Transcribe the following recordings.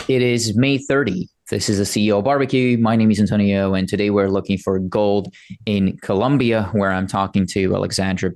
It is May 30. This is a CEO Barbecue. My name is Antonio, and today we're looking for gold in Colombia, where I'm talking to Alexandre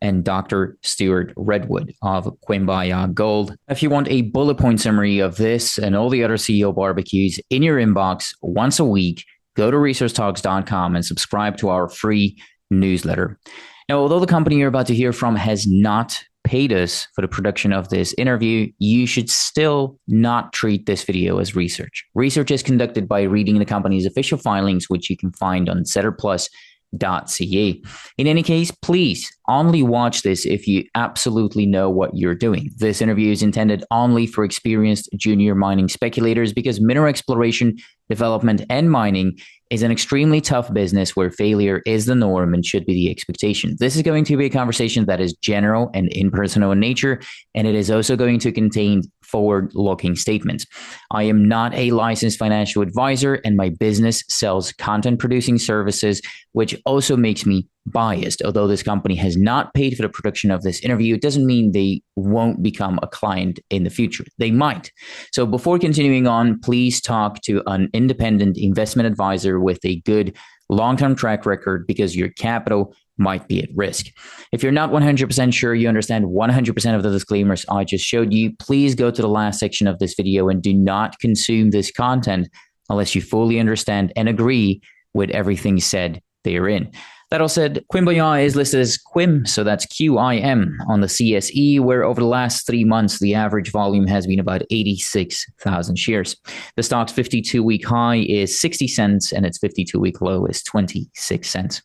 and Dr. Stuart Redwood of Quimbaya Gold. If you want a bullet point summary of this and all the other CEO barbecues in your inbox once a week, go to resourcetalks.com and subscribe to our free newsletter. Now, although the company you're about to hear from has not paid us for the production of this interview, you should still not treat this video as research. Research is conducted by reading the company's official filings, which you can find on setterplus.ca. In any case, please only watch this if you absolutely know what you're doing. This interview is intended only for experienced junior mining speculators because mineral exploration, development, and mining is an extremely tough business where failure is the norm and should be the expectation. This is going to be a conversation that is general and impersonal in nature, and it is also going to contain forward-looking statements. I am not a licensed financial advisor, and my business sells content-producing services, which also makes me biased. Although this company has not paid for the production of this interview, it doesn't mean they won't become a client in the future. They might. So before continuing on, please talk to an independent investment advisor with a good long-term track record because your capital might be at risk. If you're not 100% sure you understand 100% of the disclaimers I just showed you, please go to the last section of this video and do not consume this content unless you fully understand and agree with everything said therein. That all said, Quimbaya is listed as Quim, so that's QIM on the CSE, where over the last 3 months, the average volume has been about 86,000 shares. The stock's 52-week high is 60 cents and its 52-week low is 26 cents.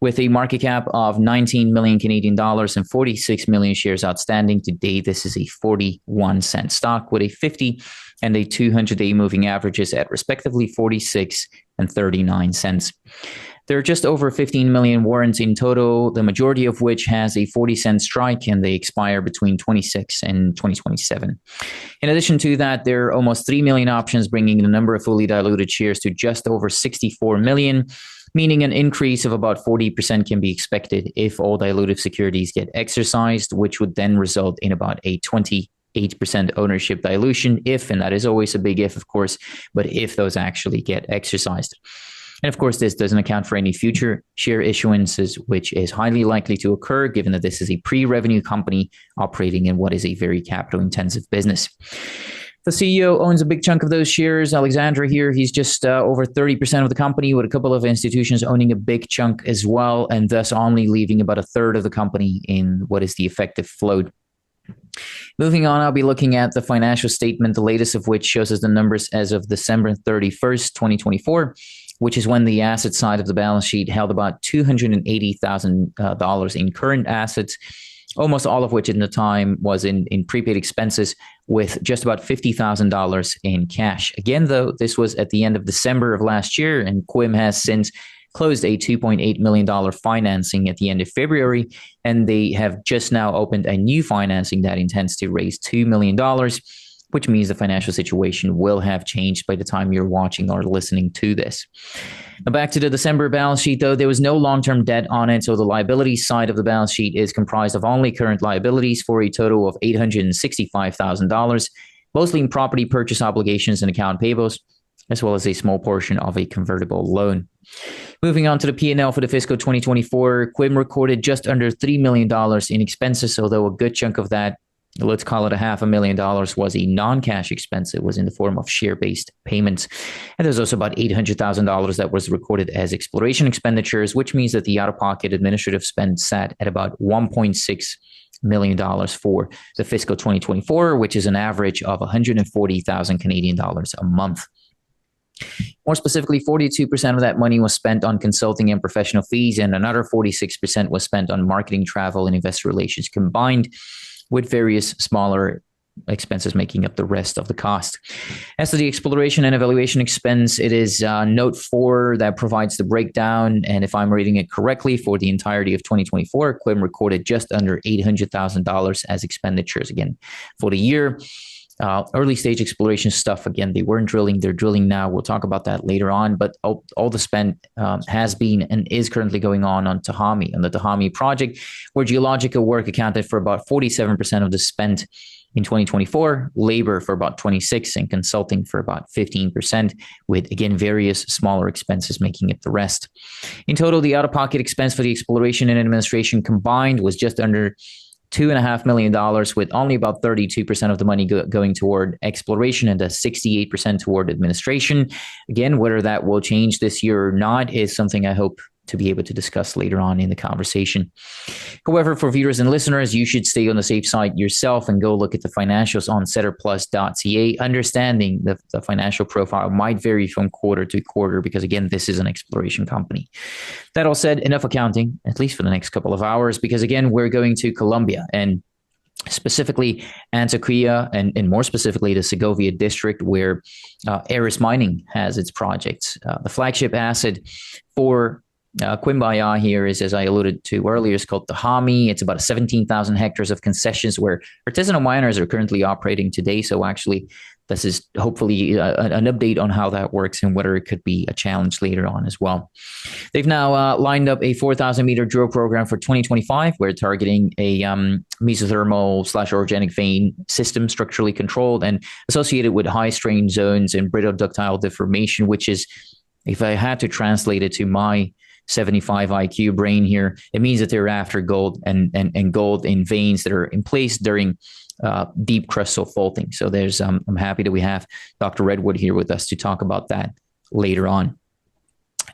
With a market cap of 19 million Canadian dollars and 46 million shares outstanding today, this is a 41-cent stock with a 50 and a 200-day moving averages at respectively 46 and 39 cents. There are just over 15 million warrants in total, the majority of which has a 40-cent strike, and they expire between 26 and 2027. In addition to that, there are almost 3 million options, bringing the number of fully diluted shares to just over 64 million, meaning an increase of about 40% can be expected if all dilutive securities get exercised, which would then result in about a 28% ownership dilution if, and that is always a big if, of course, but if those actually get exercised. And of course, this doesn't account for any future share issuances, which is highly likely to occur given that this is a pre-revenue company operating in what is a very capital-intensive business. The CEO owns a big chunk of those shares. Alexandre here, he's just over 30% of the company, with a couple of institutions owning a big chunk as well, and thus only leaving about a third of the company in what is the effective float. Moving on, I'll be looking at the financial statement, the latest of which shows us the numbers as of December 31st, 2024, which is when the asset side of the balance sheet held about $280,000 in current assets, almost all of which in the time was in prepaid expenses, with just about $50,000 in cash. Again, though, this was at the end of December of last year, and Quim has since closed a $2.8 million financing at the end of February, and they have just now opened a new financing that intends to raise $2 million, which means the financial situation will have changed by the time you're watching or listening to this. Now back to the December balance sheet, though, there was no long-term debt on it, so the liability side of the balance sheet is comprised of only current liabilities for a total of $865,000, mostly in property purchase obligations and account payables, as well as a small portion of a convertible loan. Moving on to the P&L for the fiscal 2024, Quim recorded just under $3 million in expenses, although a good chunk of that, let's call it $500,000, was a non-cash expense. It was in the form of share-based payments. And there's also about $800,000 that was recorded as exploration expenditures, which means that the out-of-pocket administrative spend sat at about $1.6 million for the fiscal 2024, which is an average of 140,000 Canadian dollars a month. More specifically, 42% of that money was spent on consulting and professional fees, and another 46% was spent on marketing, travel, and investor relations combined, with various smaller expenses making up the rest of the cost. As to the exploration and evaluation expense, it is note 4 that provides the breakdown, and if I'm reading it correctly, for the entirety of 2024, Quim recorded just under $800,000 as expenditures. Again, for the year, early stage exploration stuff, again, they weren't drilling, they're drilling now. We'll talk about that later on, but all the spend has been and is currently going on the Tahami project, where geological work accounted for about 47% of the spent In 2024, labor for about 26% and consulting for about 15%, with again various smaller expenses making up the rest. In total, the out-of-pocket expense for the exploration and administration combined was just under $2.5 million, with only about 32% of the money going toward exploration and 68% toward administration. Again, whether that will change this year or not is something I hope to be able to discuss later on in the conversation. However, for viewers and listeners, you should stay on the safe side yourself and go look at the financials on setterplus.ca. Understanding the financial profile might vary from quarter to quarter because, again, this is an exploration company. That all said, enough accounting, at least for the next couple of hours, because, again, we're going to Colombia and specifically Antioquia and more specifically the Segovia district where Aris Mining has its projects. The flagship asset for Quimbaya here is, as I alluded to earlier, is called the Hami. It's about 17,000 hectares of concessions where artisanal miners are currently operating today. So actually, this is hopefully an update on how that works and whether it could be a challenge later on as well. They've now lined up a 4,000-meter drill program for 2025. We're targeting a mesothermal/orogenic vein system, structurally controlled and associated with high strain zones and brittle ductile deformation, which is, if I had to translate it to my 75 IQ brain here, it means that they're after gold and gold in veins that are in place during deep crustal faulting. So there's I'm happy that we have Dr. Redwood here with us to talk about that later on.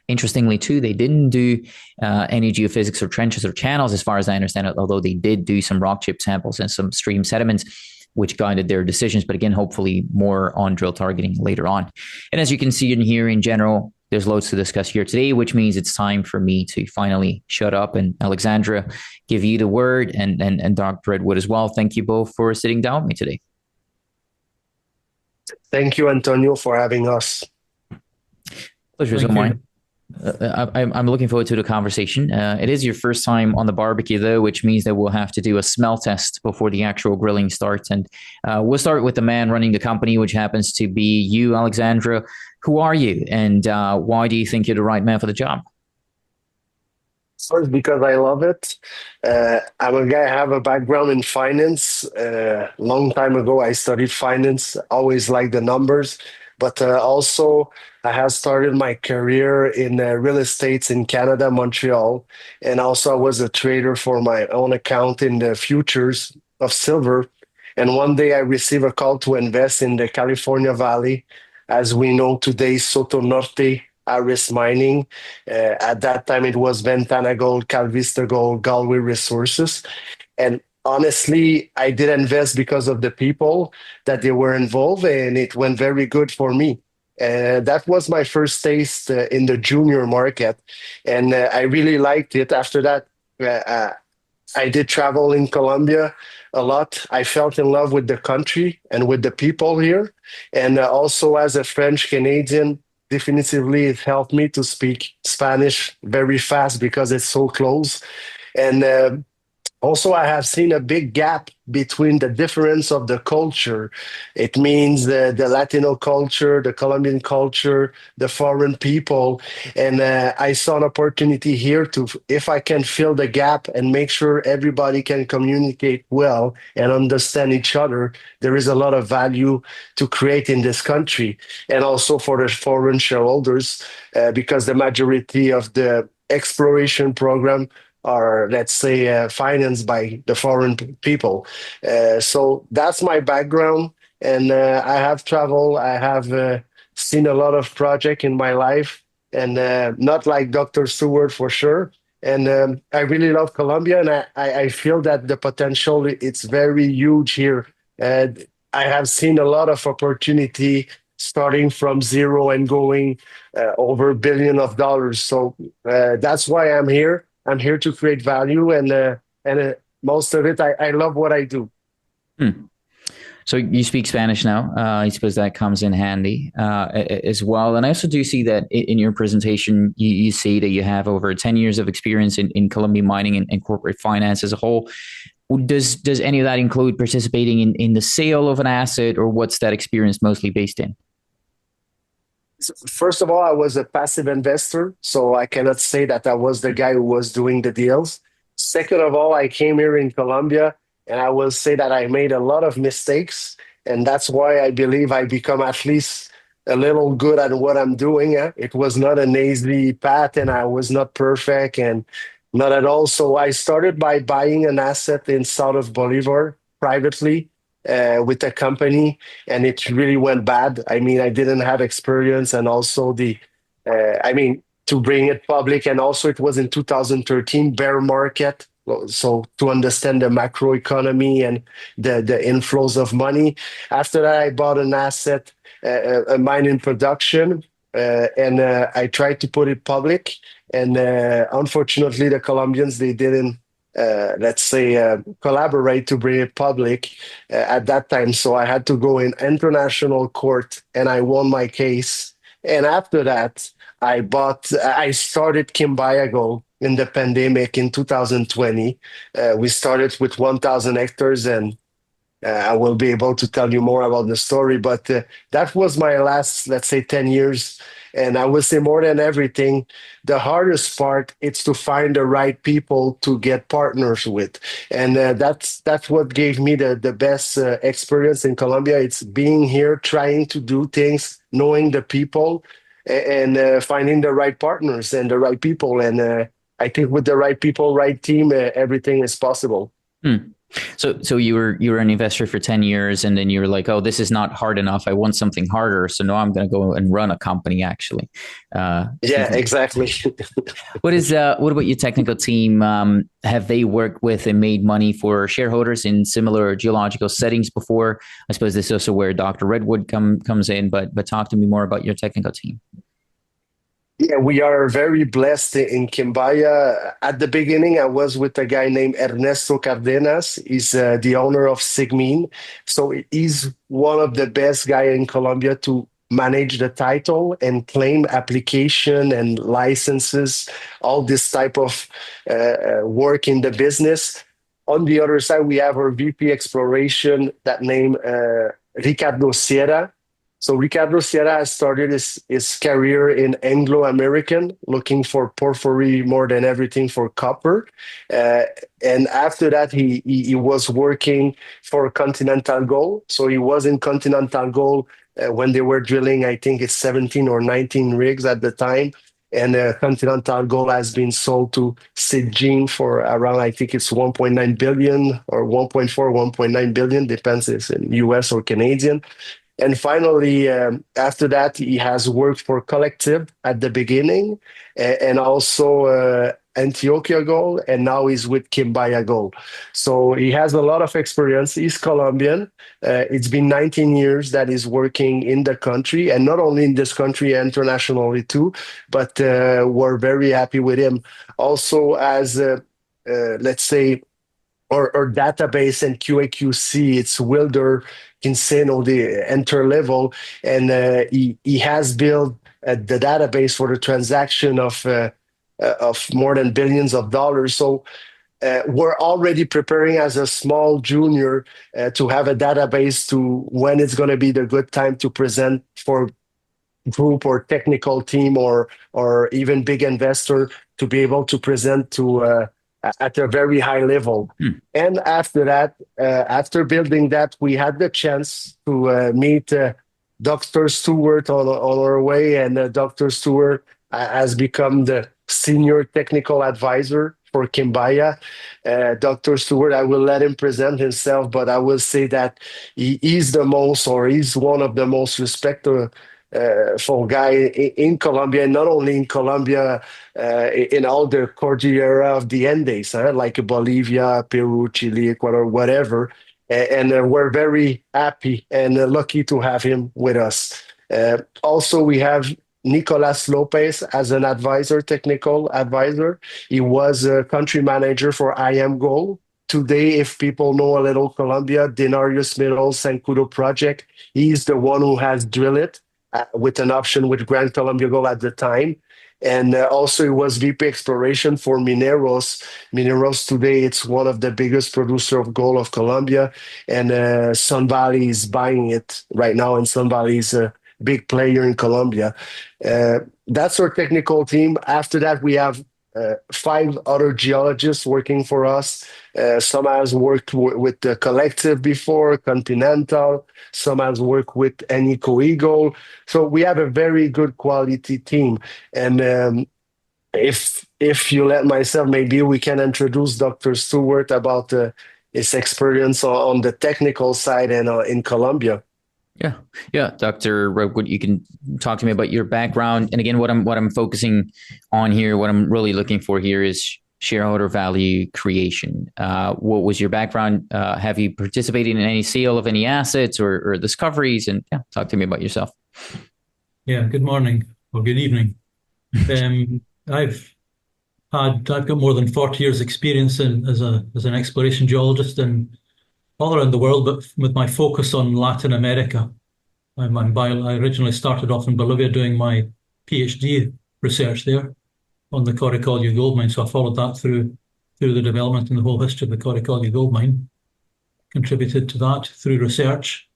Interestingly, too, they didn't do any geophysics or trenches or channels, as far as I understand it, although they did do some rock chip samples and some stream sediments, which guided their decisions. But again, hopefully more on drill targeting later on. And as you can see in here, in general, there's loads to discuss here today, which means it's time for me to finally shut up and Alexandre give you the word and Dr. Redwood as well. Thank you both for sitting down with me today. Thank you, Antonio, for having us. Pleasure is mine. I'm looking forward to the conversation. It is your first time on the barbecue, though, which means that we'll have to do a smell test before the actual grilling starts. And we'll start with the man running the company, which happens to be you, Alexandre. Who are you, and why do you think you're the right man for the job? First, because I love it. I'm a guy, I have a background in finance. Long time ago, I studied finance, always liked the numbers. But also, I have started my career in real estate in Canada, Montreal. And also, I was a trader for my own account in the futures of silver. And one day, I received a call to invest in the California Valley. As we know today, Soto Norte, Aris Mining. At that time, it was Ventana Gold, Calvista Gold, Galway Resources. And honestly, I did invest because of the people that they were involved, and it went very good for me. That was my first taste in the junior market, and I really liked it. After that, I did travel in Colombia a lot. I felt in love with the country and with the people here. And also as a French Canadian, definitively it helped me to speak Spanish very fast because it's so close. And also, I have seen a big gap between the difference of the culture. It means the Latino culture, the Colombian culture, the foreign people. And I saw an opportunity here to, if I can fill the gap and make sure everybody can communicate well and understand each other, there is a lot of value to create in this country. And also for the foreign shareholders, because the majority of the exploration program are, let's say, financed by the foreign people. So that's my background. And I have traveled, I have seen a lot of projects in my life, and not like Dr. Stewart for sure. And I really love Colombia, and I feel that the potential, it's very huge here. I have seen a lot of opportunity starting from zero and going over $1 billion. So that's why I'm here. I'm here to create value, and most of it, I love what I do. So you speak Spanish now. I suppose that comes in handy as well. And I also do see that in your presentation, you see that you have over 10 years of experience in Colombian mining and corporate finance as a whole. Does any of that include participating in the sale of an asset, or what's that experience mostly based in? First of all, I was a passive investor, so I cannot say that I was the guy who was doing the deals. Second of all, I came here in Colombia and I will say that I made a lot of mistakes, and that's why I believe I become at least a little good at what I'm doing. It was not an easy path, and I was not perfect, and not at all. So I started by buying an asset in south of Bolivar privately with a company, and it really went bad. I mean, I didn't have experience, and also I mean, to bring it public, and also it was in 2013 bear market. So to understand the macroeconomy and the inflows of money. After that, I bought an asset, a mine in production, and I tried to put it public. And unfortunately, the Colombians, they didn't, let's say, collaborate to bring it public at that time. So I had to go in international court, and I won my case. And after that, I started Quimbaya Gold in the pandemic in 2020. We started with 1,000 hectares, and I will be able to tell you more about the story. But that was my last, let's say, 10 years. And I will say more than everything, the hardest part is to find the right people to get partners with. And that's what gave me the best experience in Colombia. It's being here, trying to do things, knowing the people, and finding the right partners and the right people. And I think with the right people, right team, everything is possible. Hmm. So you were an investor for 10 years, and then you were like, oh, this is not hard enough. I want something harder. So now I'm going to go and run a company actually. Yeah, exactly. What about your technical team? Have they worked with and made money for shareholders in similar geological settings before? I suppose this is also where Dr. Redwood comes in, but talk to me more about your technical team. Yeah, we are very blessed in Quimbaya. At the beginning, I was with a guy named Ernesto Cardenas. He's the owner of Sigmin. So he's one of the best guy in Colombia to manage the title and claim application and licenses, all this type of work in the business. On the other side, we have our VP exploration that name Ricardo Sierra. So Ricardo Sierra has started his career in Anglo American, looking for porphyry more than everything for copper. Uh, and after that, he was working for Continental Gold. So he was in Continental Gold when they were drilling, I think it's 17 or 19 rigs at the time. And Continental Gold has been sold to Sidgene for around, I think it's 1.9 billion or 1.4, 1.9 billion, depends if it's in US or Canadian. And finally, after that, he has worked for Collective at the beginning, and also Antioquia Gold, and now he's with Quimbaya Gold. So he has a lot of experience. He's Colombian. It's been 19 years that he's working in the country, and not only in this country, internationally too. But we're very happy with him. Also, as let's say, or database and QAQC, it's Wilder Kinseno, the enter level, and he has built the database for the transaction of more than billions of dollars. So we're already preparing as a small junior to have a database to when it's going to be the good time to present for group or technical team or even big investor to be able to present to at a very high level. Hmm. And after that, after building that, we had the chance to meet Dr. Stewart on our way, and Dr. Stewart has become the senior technical advisor for Quimbaya. Dr. Stewart, I will let him present himself, but I will say that he's the most, or he's one of the most respected for guy in Colombia, and not only in Colombia, in all the Cordillera of the Andes, like Bolivia, Peru, Chile, Ecuador, whatever. And we're very happy and lucky to have him with us. Also, we have Nicolas Lopez as an advisor, technical advisor. He was a country manager for IM Gold. Today, if people know a little Colombia, Denarius Middle Sancudo project, he's the one who has drilled it with an option with Grand Colombia Gold at the time. And also it was VP exploration for Mineros. Mineros today, it's one of the biggest producer of gold of Colombia. And Sun Valley is buying it right now. And Sun Valley is a big player in Colombia. That's our technical team. After that, we have five other geologists working for us. Some has worked with the collective before, Continental. Some has worked with Anico Eagle. So we have a very good quality team. And if you let myself, maybe we can introduce Dr. Stewart about his experience on the technical side and in Colombia. Yeah, yeah, Dr. Redwood, you can talk to me about your background. And again, what I'm focusing on here, what I'm really looking for here is shareholder value creation. What was your background? Have you participated in any sale of any assets or discoveries? And yeah, talk to me about yourself. Yeah, good morning or good evening. I've got more than 40 years experience as an exploration geologist in all around the world, but with my focus on Latin America. I originally started off in Bolivia doing my PhD research there on the Coricollo gold mine. So I followed that through the development and the whole history of the Coricollo gold mine, contributed to that through research.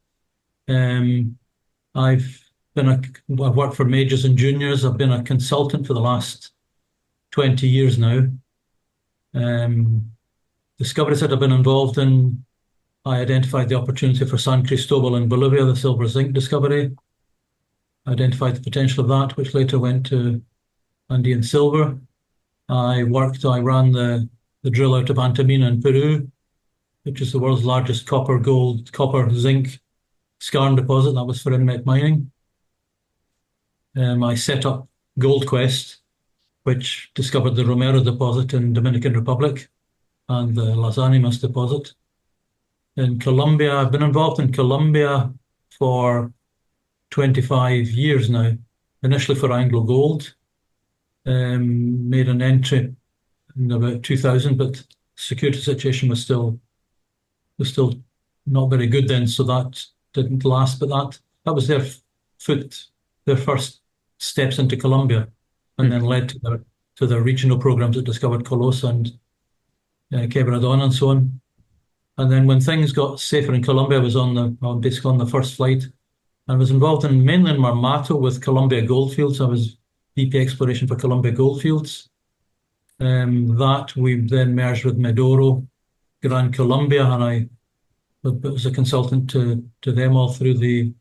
I've worked for majors and juniors. I've been a consultant for the last 20 years now. Discoveries that I've been involved in, I identified the opportunity for San Cristobal in Bolivia, the silver zinc discovery. I identified the potential of that, which later went to Andean silver. I ran the drill out of Antamina in Peru, which is the world's largest copper zinc skarn deposit. That was for inmet mining. I set up Gold Quest, which discovered the Romero deposit in Dominican Republic and the Las Animas deposit. In Colombia, I've been involved in Colombia for 25 years now, initially for Anglo Gold. Made an entry in about 2000, but security situation was still not very good then, so that didn't last. But that was their first steps into Colombia, and then led to the regional programs that discovered Colosa and Quebradona and so on. And then when things got safer in Colombia, I was basically on the first flight. I was involved mainly in Marmato with Colombia Goldfields. I was VP Exploration for Colombia Goldfields. That we then merged with Medoro, Gran Colombia, and I was a consultant to them all through the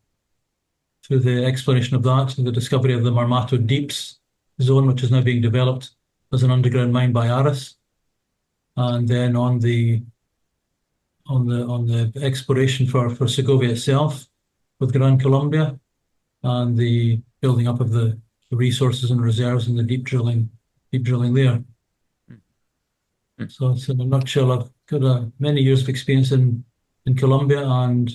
exploration of that, the discovery of the Marmato Deeps zone, which is now being developed as an underground mine by Aris. And then on the exploration for Segovia itself with Gran Colombia, and the building up of the resources and reserves and the deep drilling there. So it's in a nutshell, I've got many years of experience in Colombia and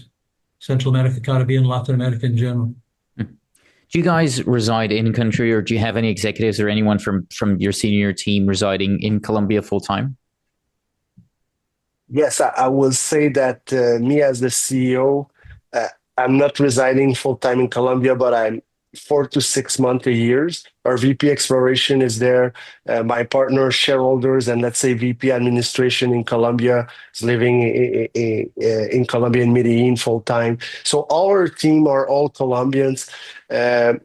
Central America, Caribbean, Latin America in general. Do you guys reside in country, or do you have any executives or anyone from your senior team residing in Colombia full time? Yes, I will say that me as the CEO, I'm not residing full time in Colombia, but I'm 4 to 6 months a year. Our VP exploration is there. My partner, shareholders, and let's say VP administration in Colombia is living in Colombia, in Medellin full time. So our team are all Colombians. And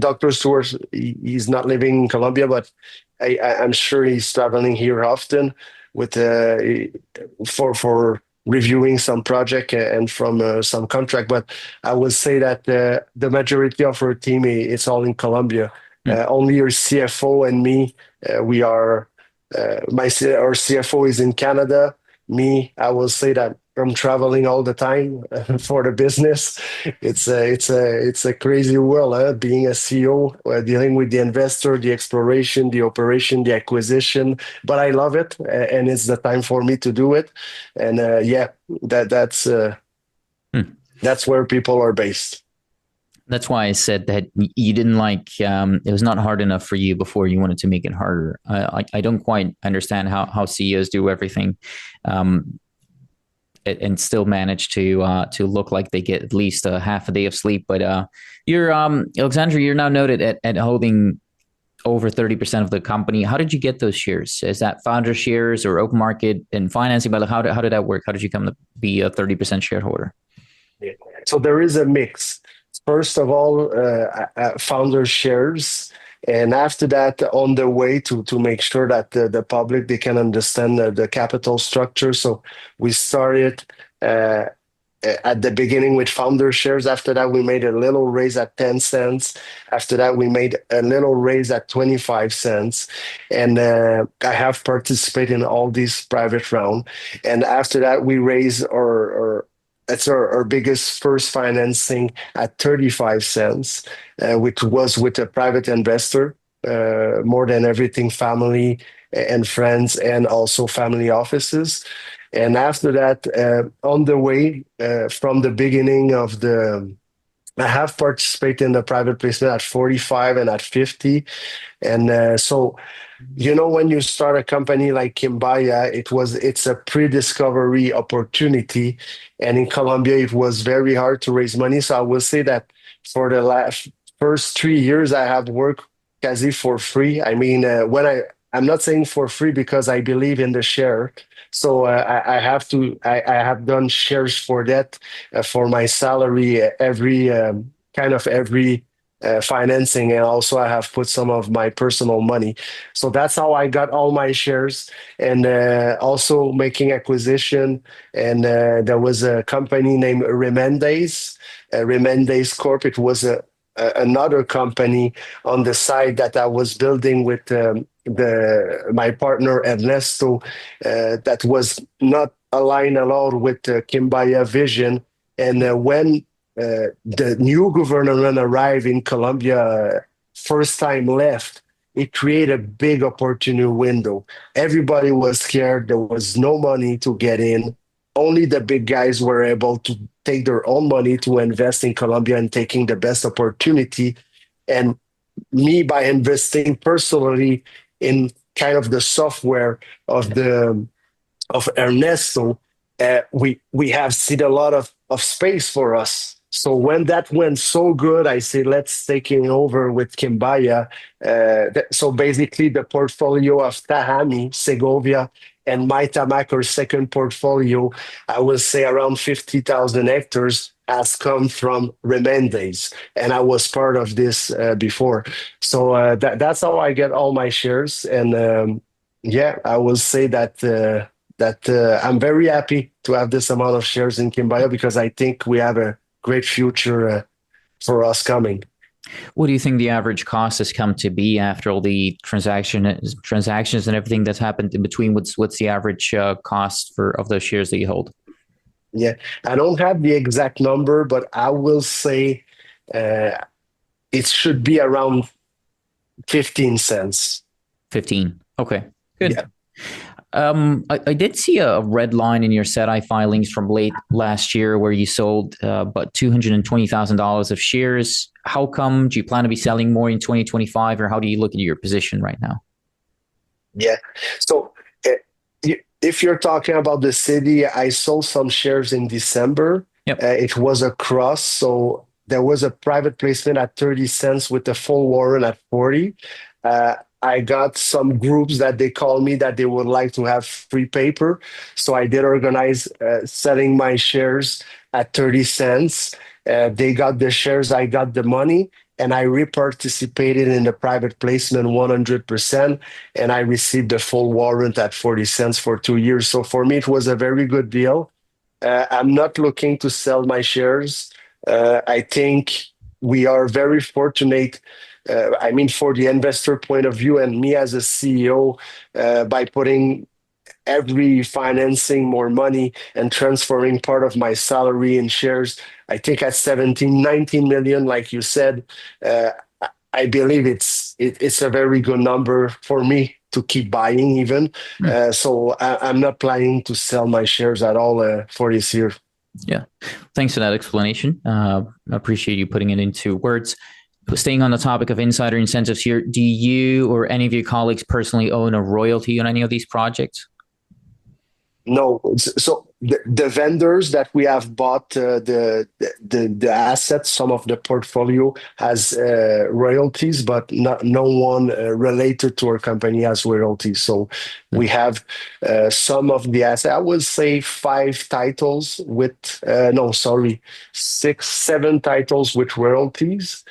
Dr. Stewart, he's not living in Colombia, but I'm sure he's traveling here often with for reviewing some project and from some contract. But I will say that the majority of our team is all in Colombia. Only your CFO and me, we are. Our CFO is in Canada. Me, I will say that I'm traveling all the time for the business. It's a crazy world, being a CEO, dealing with the investor, the exploration, the operation, the acquisition. But I love it, and it's the time for me to do it. And that's where people are based. That's why I said that you didn't like, it was not hard enough for you before you wanted to make it harder. I don't quite understand how CEOs do everything and still manage to look like they get at least a half a day of sleep. But you're, Alexandre, you're now noted at holding over 30% of the company. How did you get those shares? Is that founder shares or open market and financing? But how did that work? How did you come to be a 30% shareholder? So there is a mix. First of all, founder shares, And after that, on the way to make sure that the public, they can understand the capital structure. So we started at the beginning with founder shares. After that, we made a little raise at 10 cents. After that, we made a little raise at 25 cents. And I have participated in all these private rounds. And after that, we raised that's our biggest first financing at 35 cents, which was with a private investor, more than everything, family and friends, and also family offices. And after that, on the way from the beginning of I have participated in the private placement at 45 and at 50. And so, when you start a company like Quimbaya, it's a pre-discovery opportunity. And in Colombia, it was very hard to raise money. So I will say that for the first 3 years, I have worked quasi for free. I mean, I'm not saying for free because I believe in the share. So I have done shares for that, for my salary, every financing, and also I have put some of my personal money. So that's how I got all my shares, and also making acquisition. And there was a company named Remendes Corp. It was another company on the side that I was building with my partner Ernesto, that was not aligned at all with Quimbaya vision. And when the new government arrived in Colombia, first time left, it created a big opportunity window. Everybody was scared. There was no money to get in. Only the big guys were able to take their own money to invest in Colombia and taking the best opportunity. And me, by investing personally in kind of the software of Ernesto, we have seen a lot of space for us. So when that went so good, I said, let's take it over with Quimbaya. So basically the portfolio of Tahami, Segovia, and Maitamac, our second portfolio, I will say around 50,000 hectares, has come from Remendes. And I was part of this before. So that's how I get all my shares. And I will say that I'm very happy to have this amount of shares in Quimbaya, because I think we have a great future for us coming. What do you think the average cost has come to be after all the transactions and everything that's happened in between? What's the average cost of those shares that you hold? Yeah, I don't have the exact number, but I will say it should be around 15 cents. 15. Okay, good. Yeah. I did see a red line in your SEDI filings from late last year where you sold about $220,000 of shares. How come? Do you plan to be selling more in 2025, or how do you look at your position right now? Yeah. So if you're talking about the city, I sold some shares in December. Yep. It was a cross. So there was a private placement at 30 cents with a full warrant at 40. I got some groups that they call me that they would like to have free paper. So I did organize selling my shares at 30 cents. They got the shares, I got the money, and I reparticipated in the private placement 100%. And I received the full warrant at 40 cents for 2 years. So for me, it was a very good deal. I'm not looking to sell my shares. I think we are very fortunate. For the investor point of view, and me as a CEO, by putting every financing more money and transferring part of my salary in shares, I think at 17, 19 million, like you said, I believe it's a very good number for me to keep buying even. So I'm not planning to sell my shares at all for this year. Yeah. Thanks for that explanation. I appreciate you putting it into words. Staying on the topic of insider incentives here, do you or any of your colleagues personally own a royalty on any of these projects? No. So the vendors that we have bought the assets, some of the portfolio has royalties, but no one related to our company has royalties. So we have some of the assets. I would say 5 titles with no, sorry, 6, 7 titles with royalties,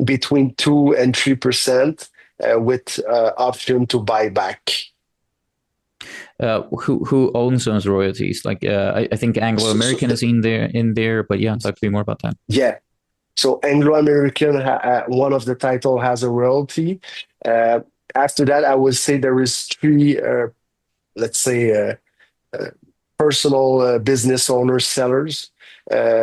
between 2 and 3%, with option to buy back. Who owns those royalties? Like I think Anglo American is in there, but yeah, talk to me more about that. Yeah, so Anglo American, one of the title has a royalty. After that, I would say there is 3, let's say, personal business owners, sellers.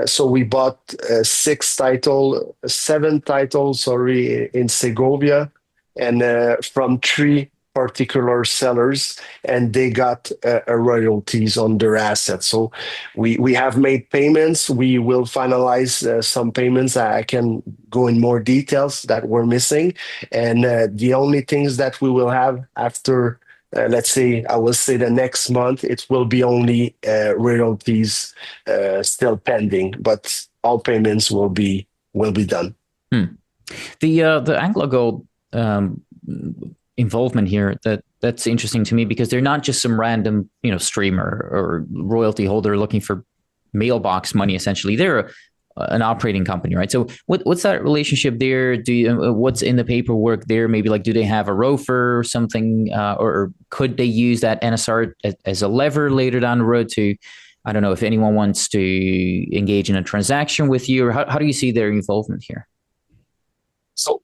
So we bought 7 titles, sorry, in Segovia, and from 3 particular sellers, and they got royalties on their assets. So we have made payments. We will finalize some payments. I can go in more details that we're missing, and the only things that we will have after, let's say, I will say the next month, it will be only royalties still pending, but all payments will be done. The Anglo Gold involvement here, that's interesting to me, because they're not just some random streamer or royalty holder looking for mailbox money. Essentially, they're an operating company, right? So what's that relationship there? What's in the paperwork there? Maybe like, do they have a ROFR or something, or could they use that NSR as a lever later down the road to, I don't know, if anyone wants to engage in a transaction with you, or how do you see their involvement here? So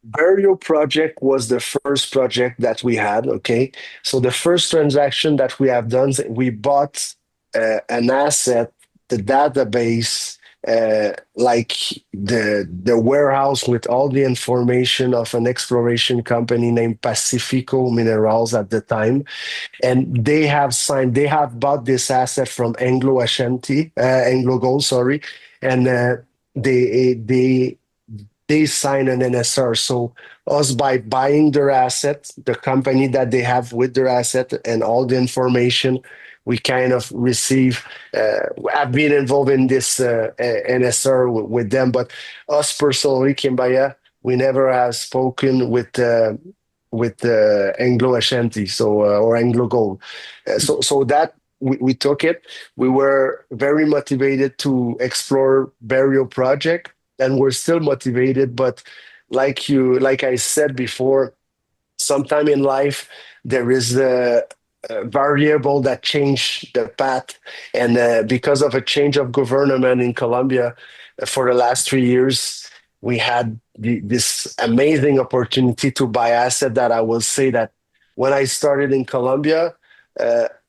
Burial project was the first project that we had. Okay, so the first transaction that we have done, we bought an asset, the database, like the warehouse with all the information of an exploration company named Pacifico Minerals at the time, and they have bought this asset from Anglo Gold, sorry, and they sign an NSR. So us, by buying their asset, the company that they have with their asset and all the information, we kind of receive. I've been involved in this NSR with them, but us personally, Quimbaya, we never have spoken with Anglo Ashanti, or Anglo Gold. So that we took it. We were very motivated to explore burial project, and we're still motivated. But like I said before, sometime in life there is the variable that change the path, and because of a change of government in Colombia for the last 3 years, we had this amazing opportunity to buy asset that I will say that when I started in Colombia,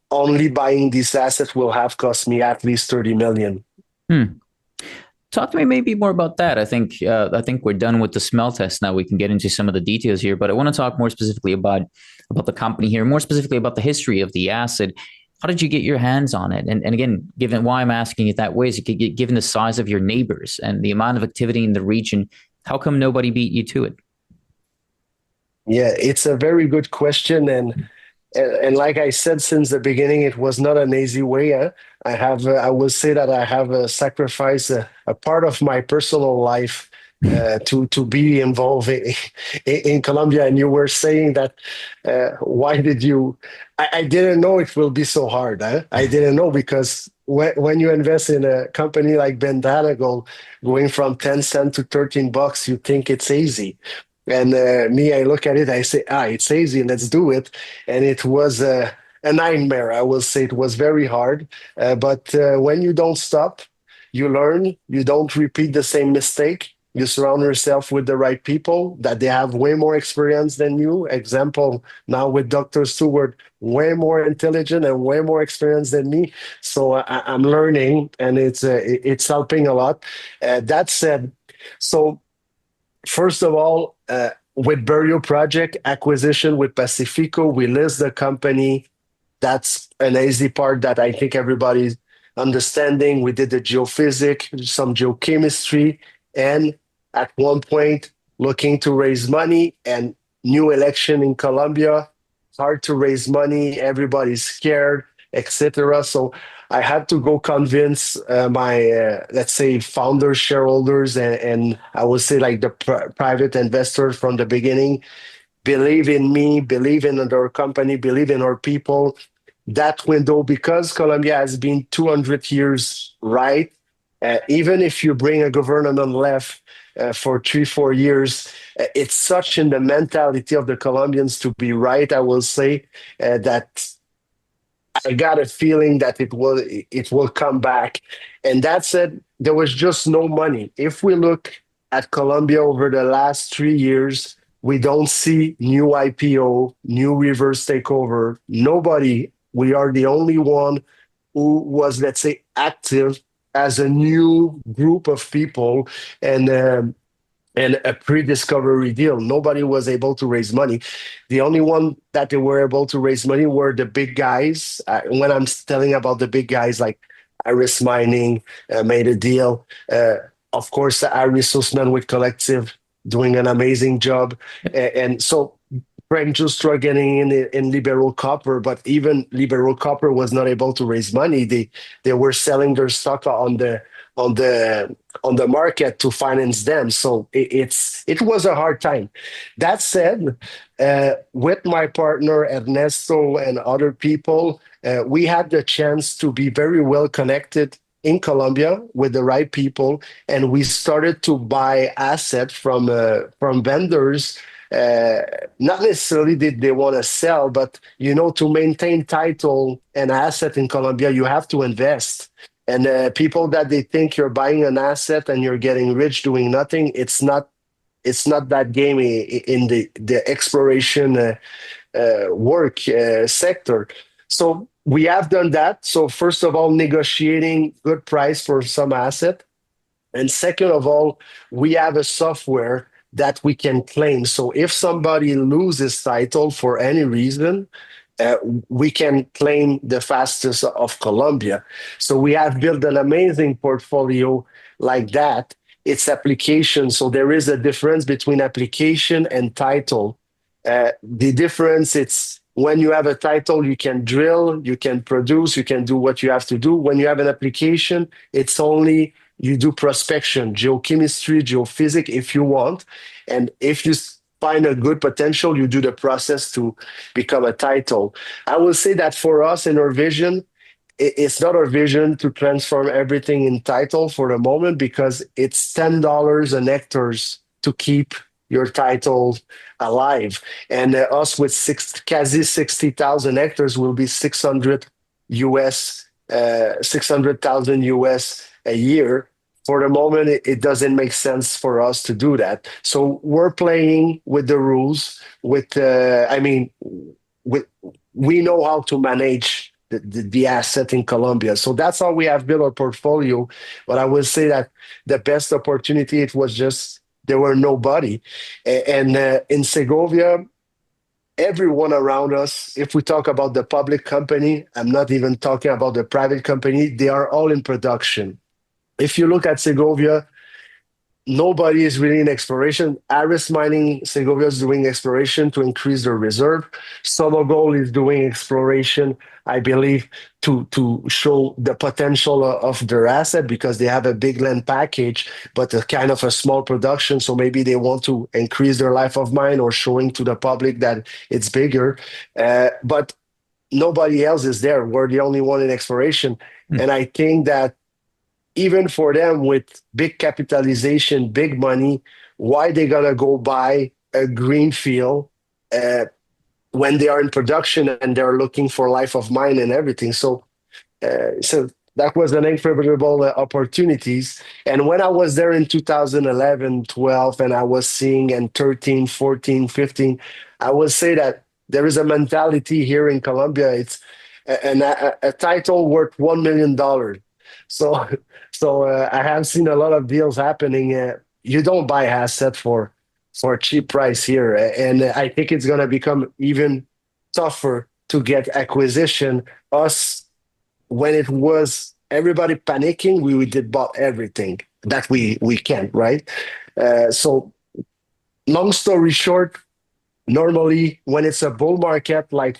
only buying this asset will have cost me at least 30 million. Talk to me maybe more about that. I think we're done with the smell test now. We can get into some of the details here, but I want to talk more specifically about the company here, more specifically about the history of the asset. How did you get your hands on it? And again, given why I'm asking it that way is given the size of your neighbors and the amount of activity in the region, how come nobody beat you to it? Yeah, it's a very good question, and like I said since the beginning, it was not an easy way. I will say that I have sacrificed a part of my personal life to be involved in Colombia. And you were saying that why did you? I didn't know it will be so hard. I didn't know, because when you invest in a company like Quimbaya Gold, going from 10 cents to $13, you think it's easy. And me, I look at it, I say, it's easy, let's do it. And it was a nightmare. I will say it was very hard. But when you don't stop, you learn, you don't repeat the same mistake. You surround yourself with the right people that they have way more experience than you. Example, now with Dr. Stewart, way more intelligent and way more experience than me. So I'm learning, and it's helping a lot. That said, so first of all, with burial project acquisition with Pacifico, we list the company. That's an easy part that I think everybody's understanding. We did the geophysics, some geochemistry, and at one point looking to raise money, and new election in Colombia, hard to raise money, everybody's scared, etc. So I had to go convince my, let's say, founders, shareholders, and I would say like the private investors from the beginning, believe in me, believe in our company, believe in our people. That window, because Colombia has been 200 years right, even if you bring a government left for 3, 4 years, it's such in the mentality of the Colombians to be right. I will say that I got a feeling that it will come back. And that said, there was just no money. If we look at Colombia over the last 3 years, we don't see new IPO, new reverse takeover. Nobody. We are the only one who was, let's say, active as a new group of people. And a pre-discovery deal. Nobody was able to raise money. The only one that they were able to raise money were the big guys. When I'm telling about the big guys, like Aris Mining made a deal. Of course, Aris with Collective doing an amazing job. And so Frank Justra getting in Liberal Copper, but even Liberal Copper was not able to raise money. They were selling their stock on the on the market to finance them. So it was a hard time. That said, with my partner Ernesto and other people, we had the chance to be very well connected in Colombia with the right people, and we started to buy assets from vendors. Uh, Not necessarily did they want to sell, but to maintain title and asset in Colombia, you have to invest. And people that they think you're buying an asset and you're getting rich doing nothing, it's not that game in the exploration work sector. So we have done that. So first of all, negotiating good price for some asset. And second of all, we have a software that we can claim. So if somebody loses title for any reason, uh, we can claim the fastest of Colombia. So we have built an amazing portfolio like that. It's application. So there is a difference between application and title. The difference, it's when you have a title, you can drill, you can produce, you can do what you have to do. When you have an application, it's only you do prospection, geochemistry, geophysics if you want. And if you find a good potential, you do the process to become a title. I will say that for us in our vision, it's not our vision to transform everything in title for the moment because it's $10 an hectares to keep your title alive. And us with quasi 60,000 hectares will be 600 US, 600,000 US a year. For the moment, it doesn't make sense for us to do that. So we're playing with the rules. With we know how to manage the asset in Colombia. So that's how we have built our portfolio. But I will say that the best opportunity, it was just there were nobody. And in Segovia, everyone around us, if we talk about the public company, I'm not even talking about the private company, they are all in production. If you look at Segovia, nobody is really in exploration. Aris Mining Segovia is doing exploration to increase their reserve. Gold is doing exploration, I believe, to show the potential of their asset because they have a big land package, but a kind of a small production. So maybe they want to increase their life of mine or showing to the public that it's bigger. But nobody else is there. We're the only one in exploration. And I think that even for them with big capitalization, big money, why they gonna go buy a green field when they are in production and they're looking for life of mine and everything? So that was an incredible opportunities. And when I was there in 2011, 12, and I was seeing in 13, 14, 15, I will say that there is a mentality here in Colombia. It's a title worth $1 million. So, so I have seen a lot of deals happening. You don't buy asset for a cheap price here, and I think it's going to become even tougher to get acquisition. Us, when it was everybody panicking, we did bought everything that we can, right? So, long story short, normally when it's a bull market like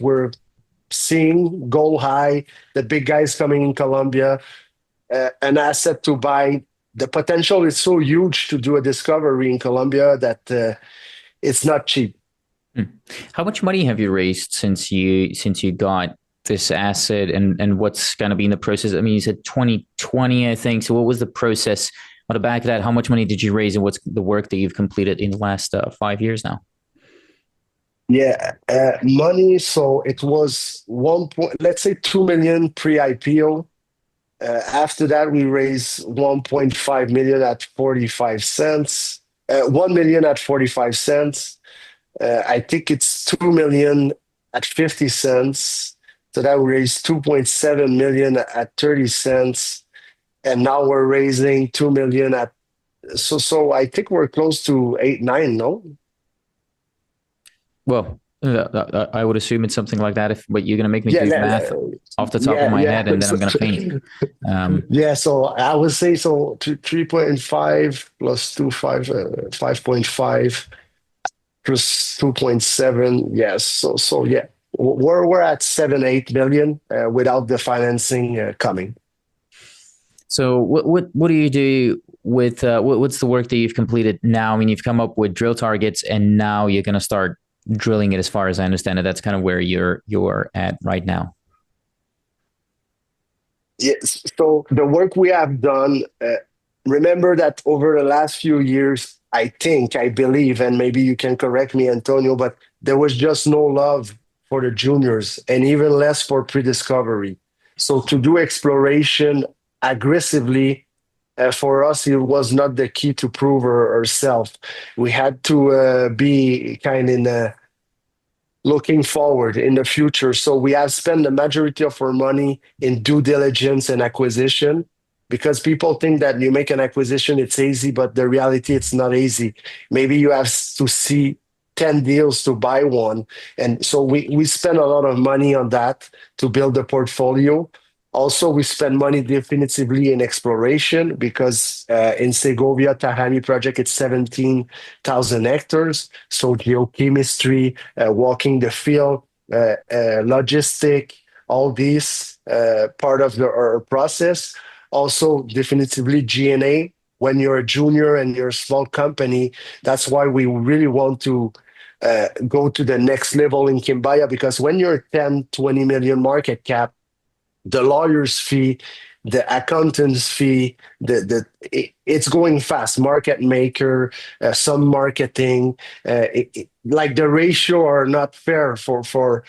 seeing gold high, the big guys coming in Colombia, an asset to buy. The potential is so huge to do a discovery in Colombia that it's not cheap. How much money have you raised since you got this asset, and what's going to be in the process? I mean, you said 2020, I think. So what was the process on the back of that? How much money did you raise, and what's the work that you've completed in the last 5 years now? Yeah, money. So it was let's say 2 million pre-IPO. After that, we raised 1.5 million at 45 cents. 1 million at 45 cents. I think it's 2 million at 50 cents. So that we raised 2.7 million at 30 cents. And now we're raising 2 million at, so I think we're close to 8, 9, no? Well, I would assume it's something like that. But you're going to make me Yeah, do math off the top of yeah, my yeah. head, and then I'm going to faint. Yeah, so I would say so 3.5 plus 5.5 plus 2.7. Yes. So yeah, we're at 7, 8 million without the financing coming. So what do you do with what's the work that you've completed now? I mean, you've come up with drill targets, and now you're going to start drilling it. As far as I understand it, that's kind of where you're at right now. Yes. So the work we have done, remember that over the last few years, I believe, and maybe you can correct me, Antonio, but there was just no love for the juniors and even less for pre-discovery. So to do exploration aggressively, for us, it was not the key to prove ourselves. We had to be kind in looking forward in the future. So we have spent the majority of our money in due diligence and acquisition because people think that you make an acquisition, it's easy, but the reality, it's not easy. Maybe you have to see 10 deals to buy one. And so we spend a lot of money on that to build the portfolio. Also, we spend money definitively in exploration because in Segovia, Tahani project, it's 17,000 hectares. So geochemistry, walking the field, logistic, all these part of our process. Also, definitively G&A. When you're a junior and you're a small company, that's why we really want to go to the next level in Quimbaya, because when you're 10, 20 million market cap, the lawyer's fee, the accountant's fee, it's going fast. Market maker, some marketing, like the ratio are not fair for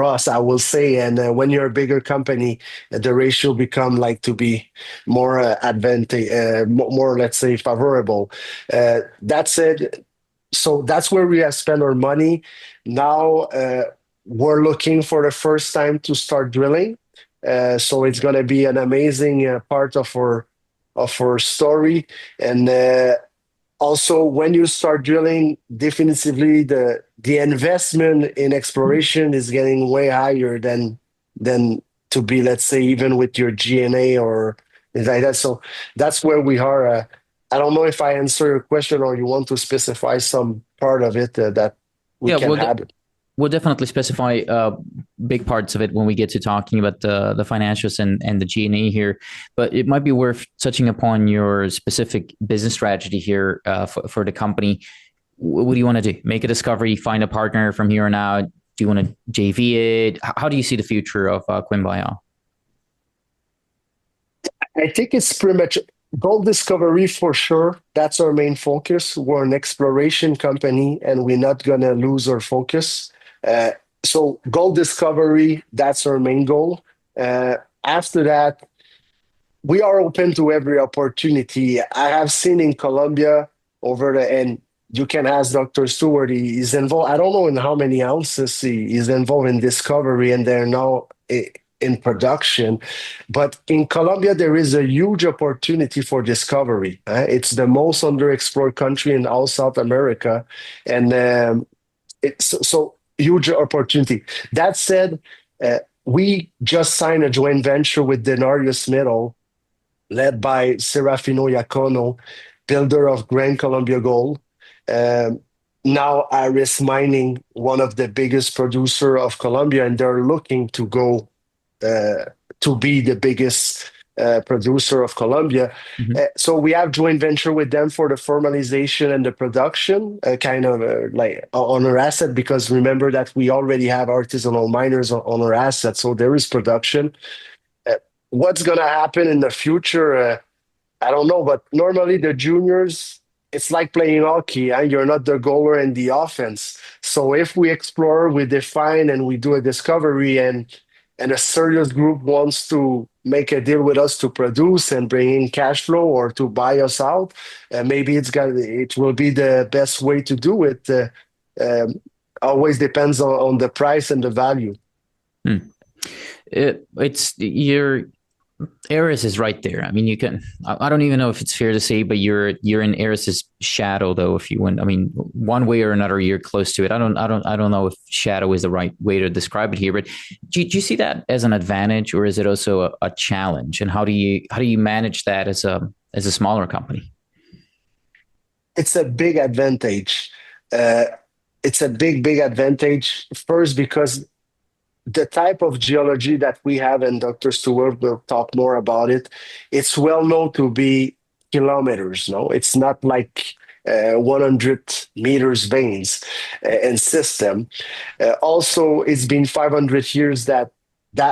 us, I will say. And when you're a bigger company, the ratio become like to be more more, let's say, favorable. That said, so that's where we have spent our money. Now we're looking for the first time to start drilling. So it's going to be an amazing part of our story. And also, when you start drilling, definitively the investment in exploration is getting way higher than to be, let's say, even with your G&A or things like that. So that's where we are. I don't know if I answer your question or you want to specify some part of it that we can add. We'll definitely specify big parts of it when we get to talking about the financials and the G&A here. But it might be worth touching upon your specific business strategy here for the company. What do you want to do? Make a discovery, find a partner from here on out? Do you want to JV it? How do you see the future of Quimbaya? I think it's pretty much gold discovery for sure. That's our main focus. We're an exploration company and we're not going to lose our focus. So gold discovery, that's our main goal. After that, we are open to every opportunity. I have seen in Colombia and you can ask Dr. Stewart, he's involved, I don't know in how many ounces he's involved in discovery, and they're now in production. But in Colombia, there is a huge opportunity for discovery. It's the most underexplored country in all South America. And it's so huge opportunity. That said, we just signed a joint venture with Denarius Metal, led by Serafino Iacono, builder of Grand Colombia Gold. now Aris Mining, one of the biggest producer of Colombia, and they're looking to go to be the biggest producer of Colombia. Mhm. So we have joint venture with them for the formalization and the production, kind of like on our asset, because remember that we already have artisanal miners on our asset, so there is production. Uh, what's gonna happen in the future? I don't know, but normally the juniors, it's like playing hockey, and you're not the goaler and the offense. So if we explore, we define, and we do a discovery, and a serious group wants to make a deal with us to produce and bring in cash flow or to buy us out, maybe it will be the best way to do it. Um, always depends on the price and the value. Hmm. It's your Aris is right there. I mean, you can. I don't even know if it's fair to say, but you're in Aris's shadow, though. If you went, I mean, one way or another, you're close to it. I don't know if shadow is the right way to describe it here. But do you see that as an advantage, or is it also a challenge? And how do you manage that as a smaller company? It's a big advantage. Uh, it's a big advantage. First, because the type of geology that we have, and Dr. Stewart will talk more about it, it's well known to be kilometers. No, it's not like 100 meters veins and system. Also, it's been 500 years that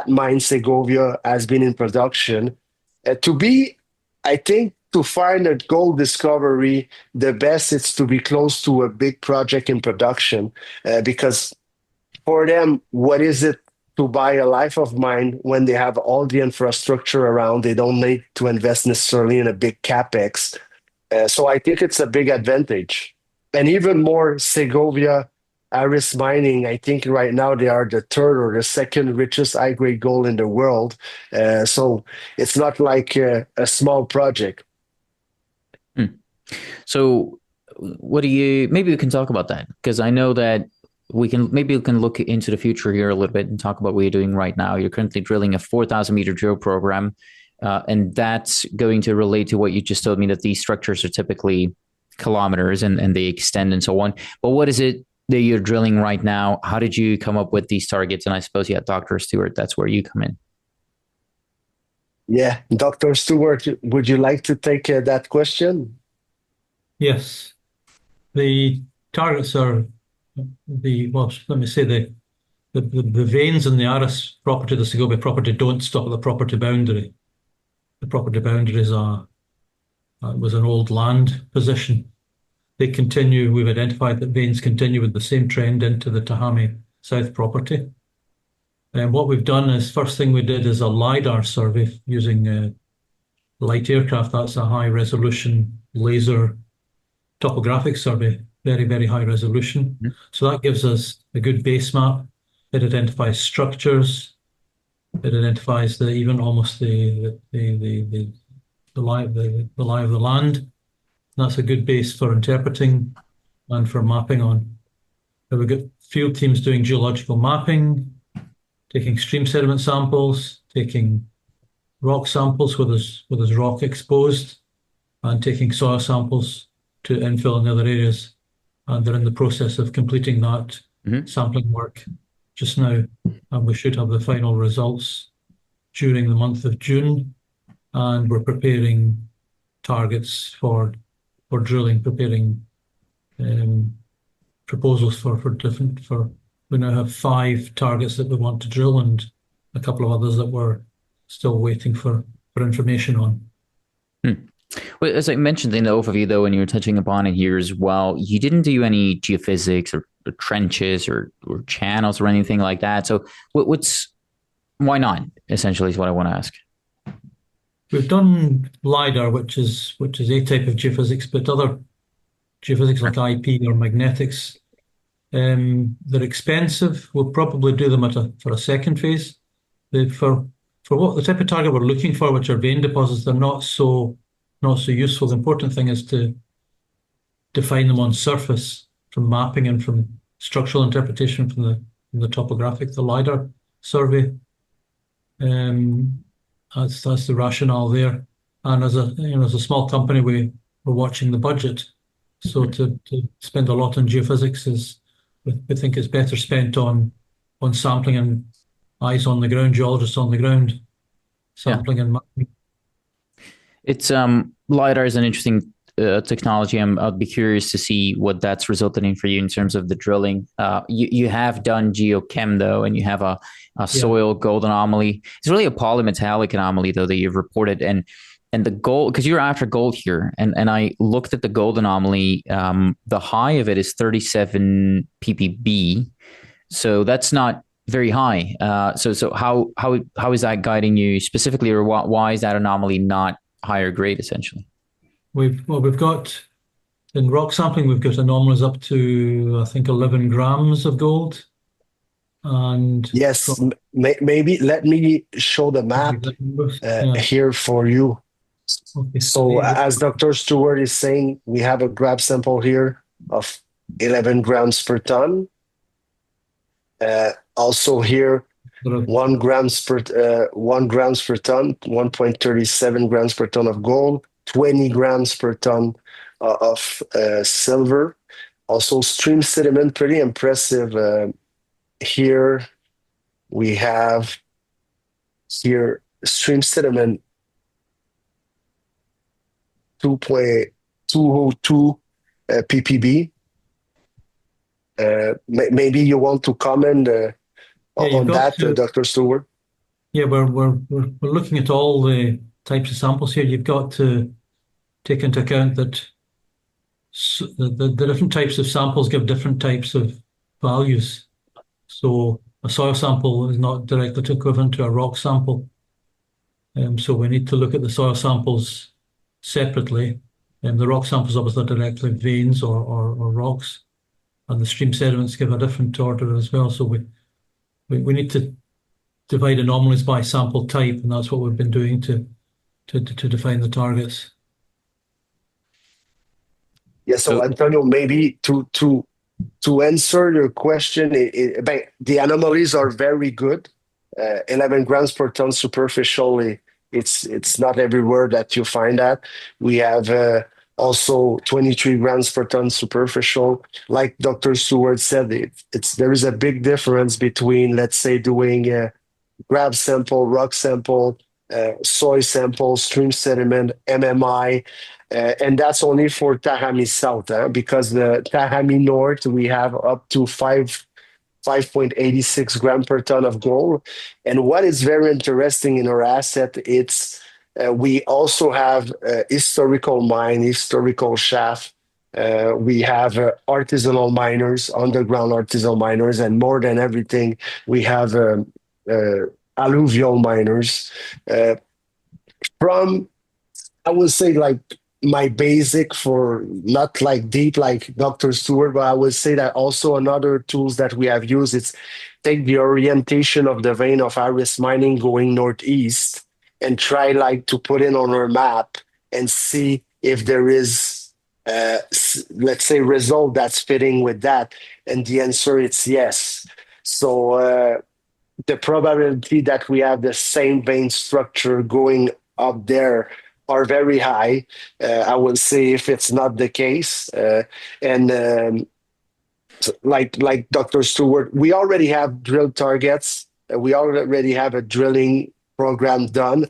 mine Segovia has been in production. To be, I think, to find a gold discovery, the best is to be close to a big project in production, because for them, what is it to buy a life of mine when they have all the infrastructure around? They don't need to invest necessarily in a big capex. So I think it's a big advantage. And even more, Segovia, Aris Mining, I think right now they are the third or the second richest high grade gold in the world. So it's not like a small project. Hmm. So, what do you? Maybe we can talk about that because I know that we can look into the future here a little bit and talk about what you're doing right now. You're currently drilling a 4,000 meter drill program, and that's going to relate to what you just told me that these structures are typically kilometers and they extend and so on. But what is it that you're drilling right now? How did you come up with these targets? And I suppose, yeah, Dr. Stewart, that's where you come in. Yeah, Dr. Stewart, would you like to take that question? Yes, the targets are well, let me say the veins in the Aris property, the Segovia property, don't stop at the property boundary. The property boundary was an old land position. They continue, we've identified that veins continue with the same trend into the Tahami South property. And what we've done is, first thing we did is a LiDAR survey using light aircraft. That's a high resolution laser topographic survey, very high resolution. Mhm. So that gives us a good base map. It identifies structures. It identifies even almost the lie of the land. That's a good base for interpreting and for mapping on. We've got field teams doing geological mapping, taking stream sediment samples, taking rock samples where there's rock exposed, and taking soil samples to infill in other areas. And they're in the process of completing that Mhm. sampling work just now. And we should have the final results during the month of June. And we're preparing targets for drilling, preparing proposals for we now have 5 targets that we want to drill and a couple of others that we're still waiting for information on. Hmm. Well, as I mentioned in the overview, though, and you were touching upon it here as well, you didn't do any geophysics or trenches or channels or anything like that. So, what's why not? Essentially, is what I want to ask. We've done LiDAR, which is a type of geophysics, but other geophysics like IP or magnetics, they're expensive. We'll probably do them for a second phase. For what the type of target we're looking for, which are vein deposits, they're not so useful. The important thing is to define them on surface from mapping and from structural interpretation from the topographic, the LiDAR survey. That's the rationale there. And as a small company, we're watching the budget. So to spend a lot on geophysics we think it's better spent on sampling and eyes on the ground, geologists on the ground, sampling and mapping. It's LiDAR is an interesting technology. I'd be curious to see what that's resulted in for you in terms of the drilling. You have done geochem though, and you have a soil gold anomaly. It's really a polymetallic anomaly though that you've reported, and the gold, because you're after gold here, and I looked at the gold anomaly. The high of it is 37 ppb, so that's not very high. So how is that guiding you specifically, or why is that anomaly not higher grade essentially? We've got in rock sampling, we've got anomalies up to I think 11 grams of gold, and Yes, maybe let me show the map here for you. Okay. So as Dr. Stewart is saying, we have a grab sample here of 11 grams per ton. Also here, 1 grams per ton, 1.37 grams per ton of gold, 20 grams per ton of silver. Also stream sediment, pretty impressive. Here we have here stream sediment 2.202 ppb. Maybe you want to comment on that, Dr. Stewart? Yeah, we're looking at all the types of samples here. You've got to take into account that the different types of samples give different types of values. So a soil sample is not directly equivalent to a rock sample. So we need to look at the soil samples separately. The rock samples obviously are directly veins or rocks, and the stream sediments give a different order as well. So we need to divide anomalies by sample type, and that's what we've been doing to define the targets. Yeah, so Antonio, maybe to answer your question, the anomalies are very good. 11 grams per ton superficially, it's not everywhere that you find that. We have also 23 grams per ton superficial. Like Dr. Stewart said, there is a big difference between, let's say, doing a grab sample, rock sample, soil sample, stream sediment, MMI, and that's only for Tahami South, because the Tahami North, we have up to 5.86 gram per ton of gold. And what is very interesting in our asset, we also have historical mine, historical shaft. We have artisanal miners, underground artisanal miners, and more than everything, we have alluvial miners. From, I would say, like my basic for not like deep like Dr. Stewart, but I would say that also another tools that we have used is take the orientation of the vein of Aris mining going northeast and try like to put it on our map and see if there is let's say result that's fitting with that, and the answer is yes. So the probability that we have the same vein structure going up there are very high. I will say if it's not the case, and like Dr. Stewart, we already have drill targets. We already have a drilling program done.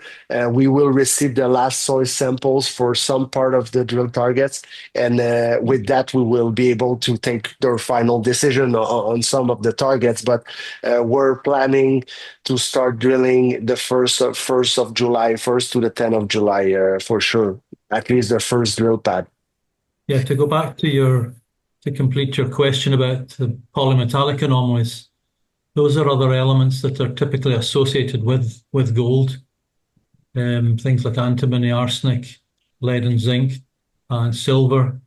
We will receive the last soil samples for some part of the drill targets, and with that, we will be able to take their final decision on some of the targets. But we're planning to start drilling the first of July, 1st to the 10th of July, for sure. At least the first drill pad. Yeah, to go back to complete your question about the polymetallic anomalies. Those are other elements that are typically associated with gold. Things like antimony, arsenic, lead and zinc, and silver,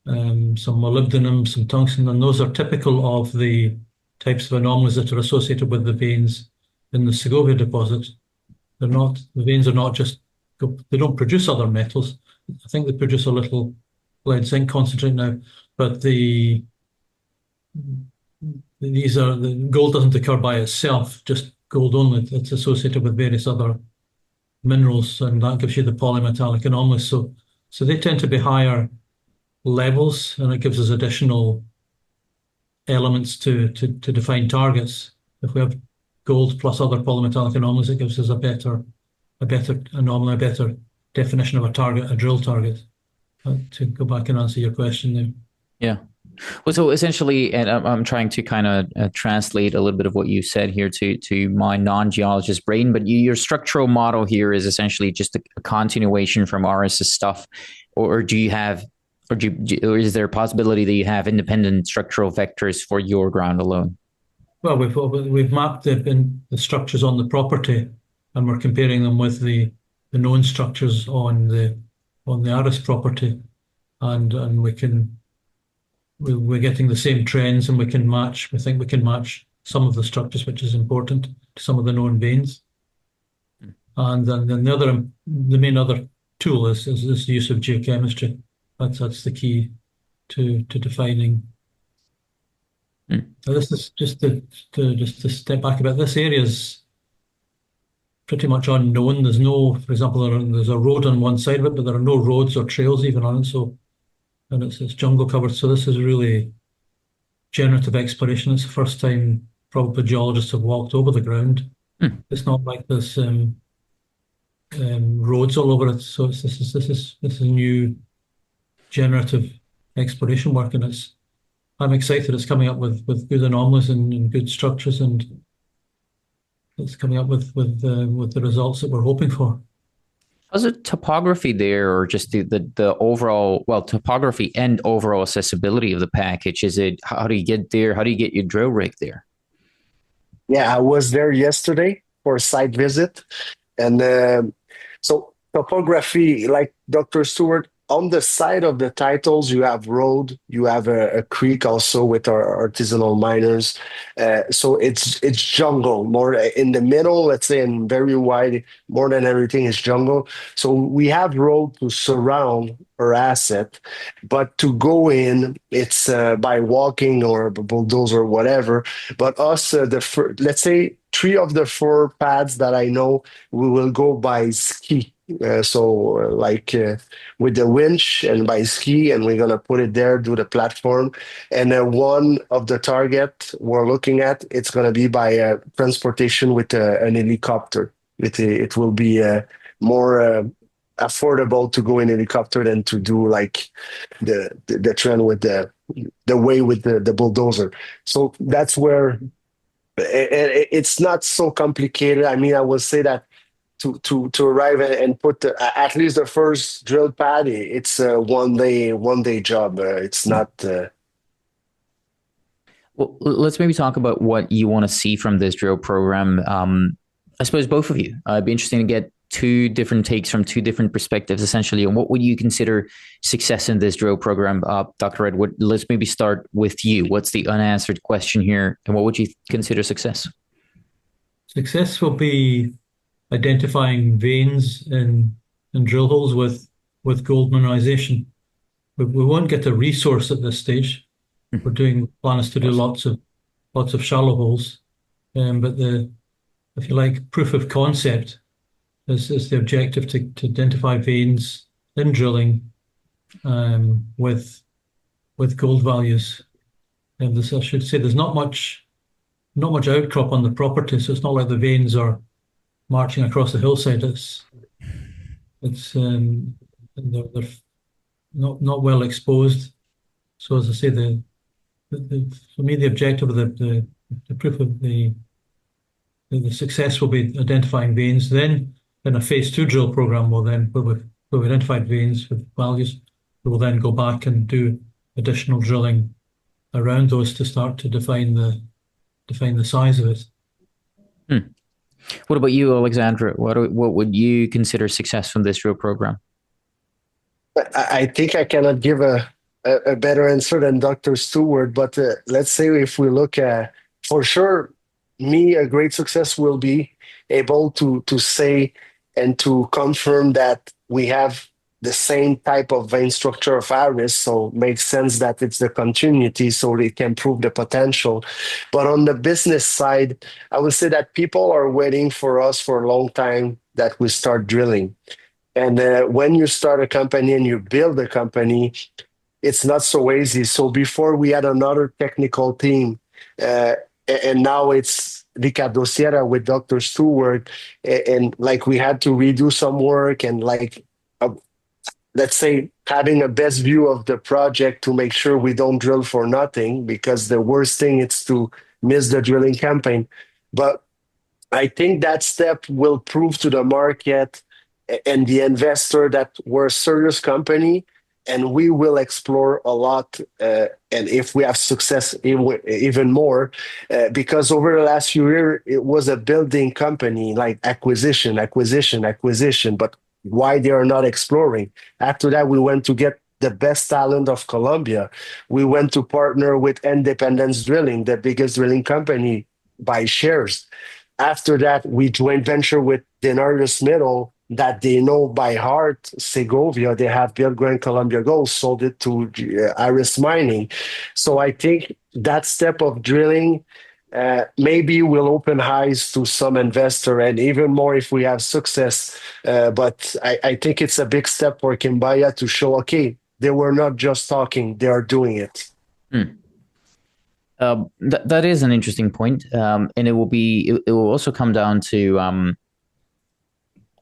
some molybdenum, some tungsten, and those are typical of the types of anomalies that are associated with the veins in the Segovia deposit. The veins are not just, they don't produce other metals. I think they produce a little lead zinc concentrate now, but the gold doesn't occur by itself, just gold only. It's associated with various other minerals, and that gives you the polymetallic anomalies. So they tend to be higher levels, and it gives us additional elements to define targets. If we have gold plus other polymetallic anomalies, it gives us a better anomaly, a better definition of a target, a drill target. To go back and answer your question there. Yeah. Well, so essentially, and I'm trying to kind of translate a little bit of what you said here to my non-geologist brain, but your structural model here is essentially just a continuation from Aris's stuff, or do you have, or is there a possibility that you have independent structural vectors for your ground alone? Well, we've mapped the structures on the property, and we're comparing them with the known structures on the Aris property, and we're getting the same trends, and we think we can match some of the structures, which is important, to some of the known veins. And then the main other tool is the use of geochemistry. That's the key to defining. This is just to step back a bit. This area is pretty much unknown. There's no, for example, there's a road on one side of it, but there are no roads or trails even on it. And it's jungle covered. So this is really generative exploration. It's the first time probably geologists have walked over the ground. It's not like there's roads all over it. So this is new generative exploration work, and I'm excited. It's coming up with good anomalies and good structures, and it's coming up with the results that we're hoping for. How's the topography there, or just the overall, well, topography and overall accessibility of the package? How do you get there? How do you get your drill rig there? Yeah, I was there yesterday for a site visit. And so topography, like Dr. Stewart, on the side of the titles, you have road, you have a creek also with our artisanal miners. So it's jungle more in the middle, let's say, and very wide, more than everything is jungle. So we have road to surround our asset, but to go in, it's by walking or bulldozer or whatever. But us, let's say 3 of the 4 pads that I know, we will go by ski. With the winch and by ski, and we're gonna put it there, do the platform. And one of the target we're looking at, it's gonna be by transportation with an helicopter. It will be more affordable to go in helicopter than to do like the trend with the way with the bulldozer. So that's where it's not so complicated. I mean, I will say that to arrive and put at least the first drill pad, it's a one day job. It's not. Well, let's maybe talk about what you want to see from this drill program. I suppose both of you. It'd be interesting to get 2 different takes from 2 different perspectives, essentially. And what would you consider success in this drill program, Dr. Redwood? Let's maybe start with you. What's the unanswered question here, and what would you consider success? Success will be identifying veins in drill holes with gold mineralization. We won't get a resource at this stage. We're doing plans to do lots of shallow holes, but if you like, proof of concept is the objective to identify veins in drilling with gold values. And I should say there's not much outcrop on the property, so it's not like the veins are marching across the hillside. They're not well exposed. So as I say, for me the objective of the proof of the success will be identifying veins. Then in a phase 2 drill program, where we've identified veins with values, we will then go back and do additional drilling around those to start to define the size of it. What about you, Alexandre? What would you consider success from this drill program? I think I cannot give a better answer than Dr. Stewart, but let's say if we look at, for sure, a great success will be able to say and to confirm that we have the same type of vein structure of Aris, so it makes sense that it's the continuity, so it can prove the potential. But on the business side, I would say that people are waiting for us for a long time that we start drilling. And when you start a company and you build a company, it's not so easy. So before we had another technical team, and now it's Ricardo Sierra with Dr. Stewart, and like we had to redo some work and like uh, let's say having a best view of the project to make sure we don't drill for nothing, because the worst thing is to miss the drilling campaign. But I think that step will prove to the market and the investor that we're a serious company and we will explore a lot. And if we have success, even more, because over the last few years, it was a building company, like acquisition, acquisition, acquisition. But why they are not exploring? After that, we went to get the best talent of Colombia. We went to partner with Independence Drilling, the biggest drilling company by shares. After that, we joint venture with Denarius Middle that they know by heart, Segovia. They have built Grand Colombia Gold, sold it to Aris Mining. So I think that step of drilling maybe will open eyes to some investor, and even more if we have success. But I think it's a big step for Quimbaya to show, okay, they were not just talking, they are doing it. That is an interesting point. And it will also come down to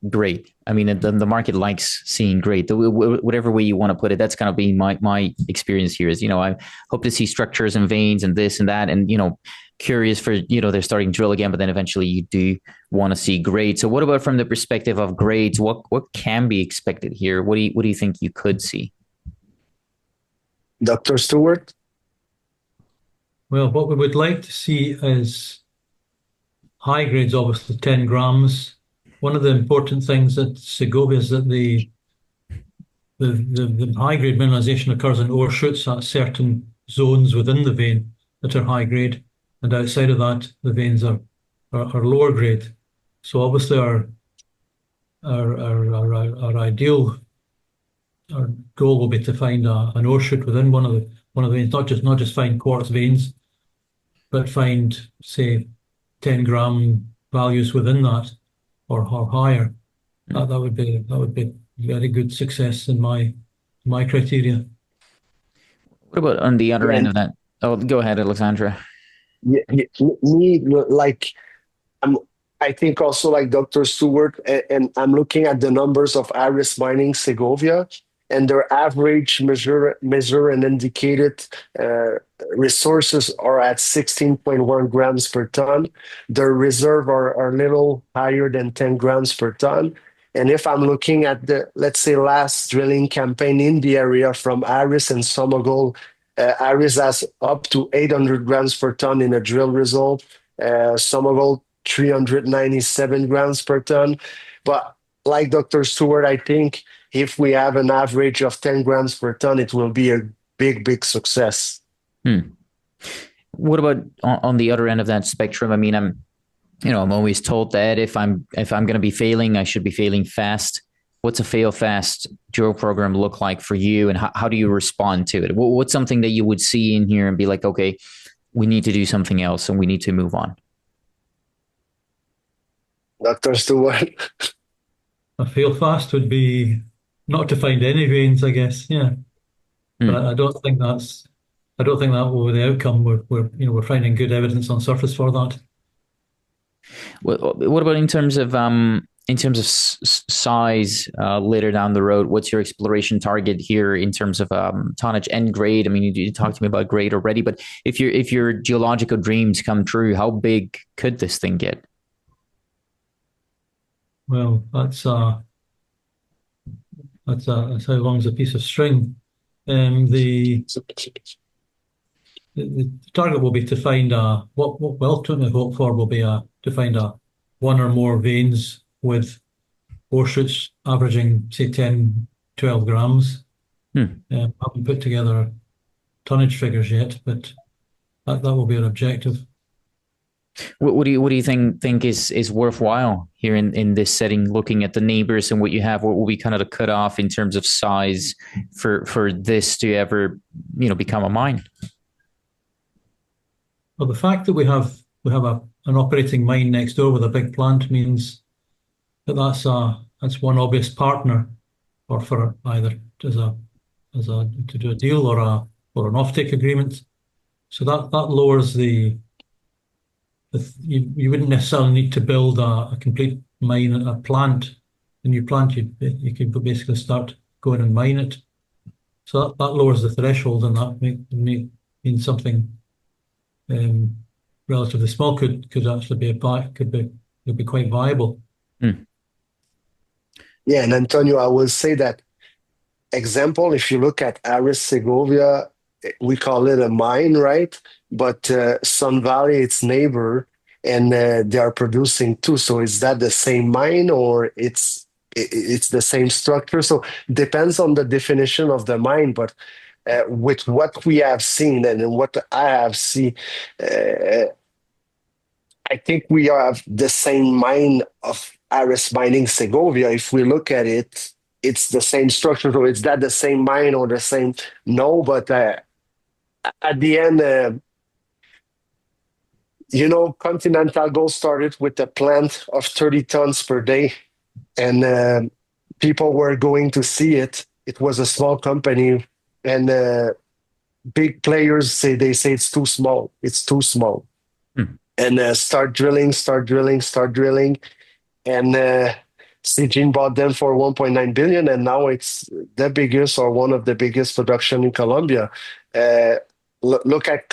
grade. I mean, the market likes seeing grade. Whatever way you want to put it, that's kind of being my experience here is, I hope to see structures and veins and this and that. And, curious for, they're starting to drill again, but then eventually you do want to see grade. So what about from the perspective of grades? What can be expected here? What do you think you could see? Dr. Stewart? Well, what we would like to see is high grades, obviously 10 grams. One of the important things at Segovia is that the high grade mineralization occurs in ore shoots at certain zones within the vein that are high grade, and outside of that, the veins are lower grade. So obviously, our ideal, our goal will be to find an ore shoot within one of the veins, not just find quartz veins, but find, say, 10 gram values within that or higher. That would be very good success in my criteria. What about on the other end of that? Oh, go ahead, Alexandre. Me, like, I think also like Dr. Stewart, and I'm looking at the numbers of Aris Mining Segovia, and their average measure and indicated resources are at 16.1 grams per ton. Their reserve are a little higher than 10 grams per ton. And if I'm looking at the, let's say, last drilling campaign in the area from Aris and Somogol, Aris has up to 800 grams per ton in a drill result. Somogol 397 grams per ton. But like Dr. Stewart, I think if we have an average of 10 grams per ton, it will be a big success. What about on the other end of that spectrum? I mean, I'm always told that if I'm going to be failing, I should be failing fast. What's a fail fast drill program look like for you, and how do you respond to it? What's something that you would see in here and be like, okay, we need to do something else and we need to move on? Dr. Stewart? A fail fast would be not to find any veins, I guess. Yeah, but I don't think that will be the outcome. We're finding good evidence on surface for that. What about in terms of size later down the road? What's your exploration target here in terms of tonnage and grade? I mean, you talked to me about grade already, but if your geological dreams come true, how big could this thing get? Well, that's how long's a piece of string. The target will be to find what we ultimately hope for will be to find one or more veins with ore shoots averaging, say, 10, 12 grams. Haven't put together tonnage figures yet, but that will be an objective. What do you think is worthwhile here in this setting? Looking at the neighbors and what you have, what will be kind of the cutoff in terms of size for this to ever become a mine? Well, the fact that we have an operating mine next door with a big plant means that that's one obvious partner, or for either as a to do a deal or an offtake agreement. So that lowers you wouldn't necessarily need to build a complete mine, a plant, a new plant. You could basically start going and mine it. So that lowers the threshold, and that mean something relatively small could actually could be quite viable. Yeah, and Antonio, I will say that example, if you look at Aris Segovia, we call it a mine, right? But Sun Valley, its neighbor, and they are producing too. So is that the same mine or it's the same structure? So depends on the definition of the mine. But with what we have seen and what I have seen, I think we have the same mine of Aris Mining Segovia. If we look at it, it's the same structure. So is that the same mine or the same? No, but at the end, Continental Gold started with a plant of 30 tons per day, and people were going to see it. It was a small company, and big players say it's too small. It's too small, and start drilling, and Zijin bought them for 1.9 billion, and now it's the biggest or one of the biggest production in Colombia. Look at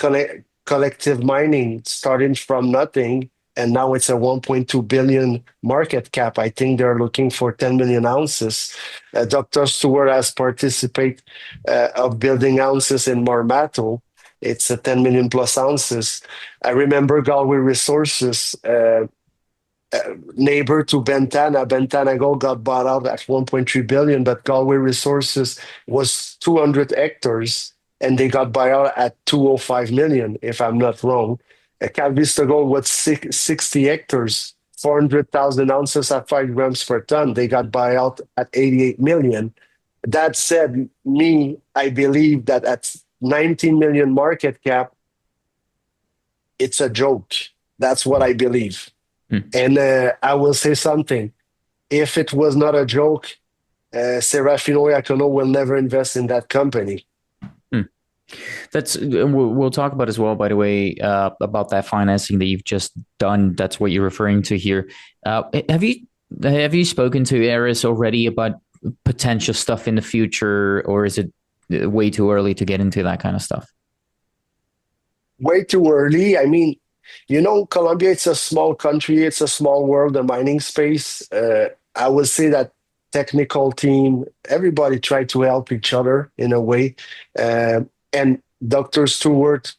collective mining, starting from nothing, and now it's a 1.2 billion market cap. I think they're looking for 10 million ounces. Dr. Stewart has participated of building ounces in Marmato. It's a 10 million plus ounces. I remember Galway Resources, neighbor to Bentana Gold got bought out at 1.3 billion, but Galway Resources was 200 hectares and they got bought out at 205 million, if I'm not wrong. Calvista Gold was 60 hectares, 400,000 ounces at 5 grams per ton. They got bought out at 88 million. That said, I believe that at 19 million market cap, it's a joke. That's what I believe. And I will say something. If it was not a joke, Serafino Iacono will never invest in that company. We'll talk about as well, by the way, about that financing that you've just done. That's what you're referring to here. Have you spoken to Aris already about potential stuff in the future, or is it way too early to get into that kind of stuff? Way too early. I mean, Colombia, it's a small country. It's a small world, the mining space. I would say that technical team, everybody tried to help each other in a way. And Dr. Stewart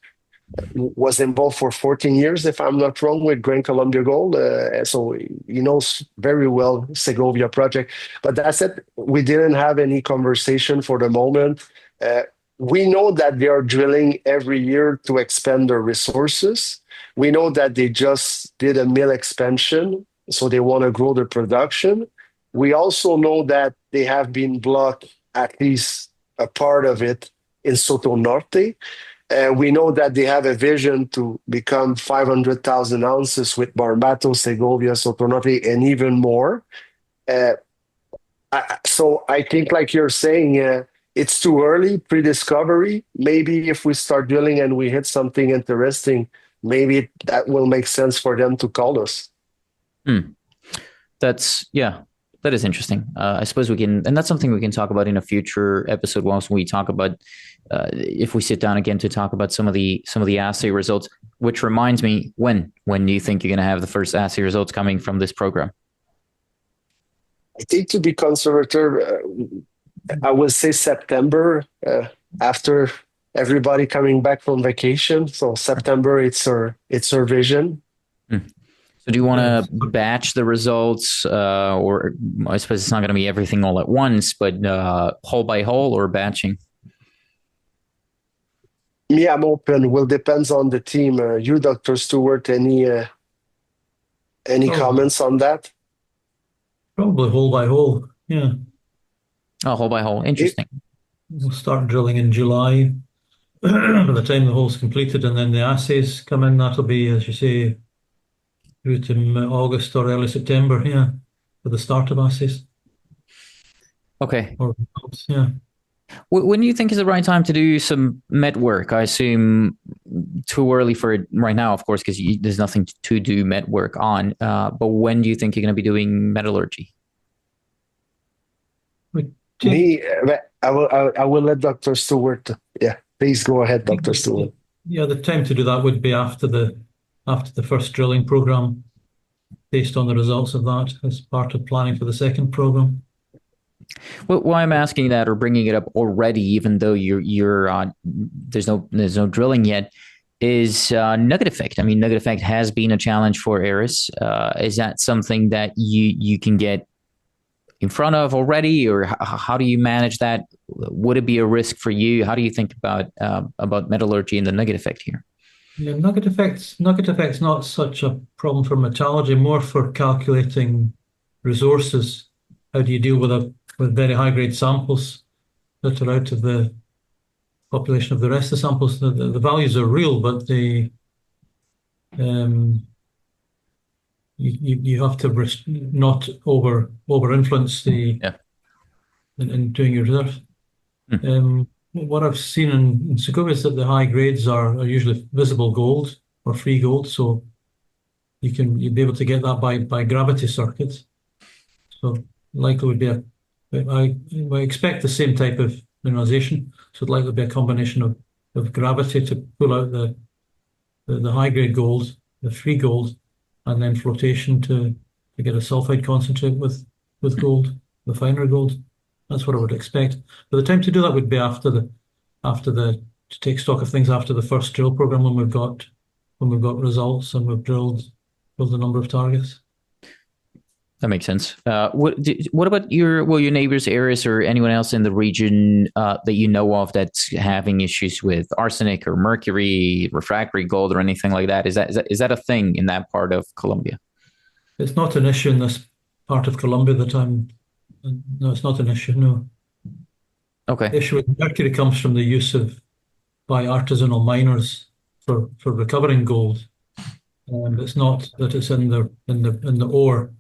was involved for 14 years, if I'm not wrong, with Grand Colombia Gold. So he knows very well Segovia project. But that's it. We didn't have any conversation for the moment. We know that they are drilling every year to expand their resources. We know that they just did a mill expansion, so they want to grow their production. We also know that they have been blocked, at least a part of it, in Soto Norte. We know that they have a vision to become 500,000 ounces with Marmato, Segovia, Soto Norte, and even more. So I think, like you're saying, it's too early, pre-discovery. Maybe if we start drilling and we hit something interesting, maybe that will make sense for them to call us. That is interesting. I suppose we can, and that's something we can talk about in a future episode once we talk about, if we sit down again to talk about some of the assay results. Which reminds me, when do you think you're going to have the first assay results coming from this program? I think, to be conservative, I would say September, after everybody coming back from vacation. So September, it's our vision. So do you want to batch the results, or I suppose it's not going to be everything all at once, but hole by hole or batching? Me, I'm open. Will depends on the team. You, Dr. Stewart, any comments on that? Probably hole by hole. Yeah. Oh, hole by hole. Interesting. We'll start drilling in July. By the time the hole's completed, and then the assays come in, that'll be, as you say, through to August or early September, for the start of assays. Okay. Yeah. When do you think is the right time to do some met work? I assume too early for it right now, of course, because there's nothing to do met work on. But when do you think you're going to be doing metallurgy? Me, I will let Dr. Stewart. Yeah, please go ahead, Dr. Stewart. Yeah, the time to do that would be after the first drilling program, based on the results of that as part of planning for the second program. Well, why I'm asking that or bringing it up already, even though there's no drilling yet, is nugget effect. I mean, nugget effect has been a challenge for Aris. Is that something that you can get in front of already, or how do you manage that? Would it be a risk for you? How do you think about metallurgy and the nugget effect here? Yeah, nugget effect's not such a problem for metallurgy, more for calculating resources. How do you deal with very high grade samples that are out of the population of the rest of the samples? The values are real, but you have to not over influence in doing your reserve. What I've seen in Segovia is that the high grades are usually visible gold or free gold, so you'd be able to get that by gravity circuits. So likely would be I expect the same type of mineralization. So it'd likely be a combination of gravity to pull out the high grade gold, the free gold, and then flotation to get a sulfide concentrate with gold, the finer gold. That's what I would expect. But the time to do that would be to take stock of things after the first drill program when we've got results and we've drilled a number of targets. That makes sense. What about your neighbors, Aris, or anyone else in the region that you know of that's having issues with arsenic or mercury, refractory gold, or anything like that? Is that a thing in that part of Colombia? It's not an issue in this part of Colombia that I'm. No, it's not an issue. No. Okay. The issue with mercury comes from the use by artisanal miners for recovering gold. It's not that it's in the ore.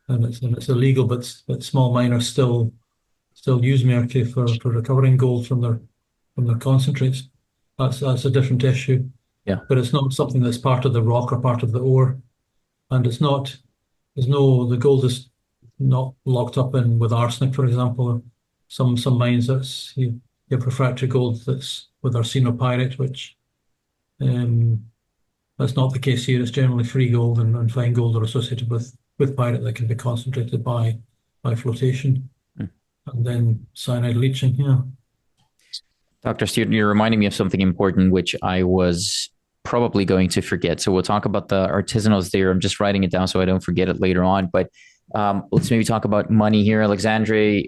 And it's illegal, but small miners still use mercury for recovering gold from their concentrates. That's a different issue. Yeah. But it's not something that's part of the rock or part of the ore, and the gold is not locked up in with arsenic, for example. Some mines you have refractory gold that's with arsenopyrite, which that's not the case here. It's generally free gold and fine gold are associated with pyrite that can be concentrated by flotation and then cyanide leaching. Yeah. Dr. Stewart, you're reminding me of something important, which I was probably going to forget. So we'll talk about the artisanals there. I'm just writing it down so I don't forget it later on. But let's maybe talk about money here, Alexandre.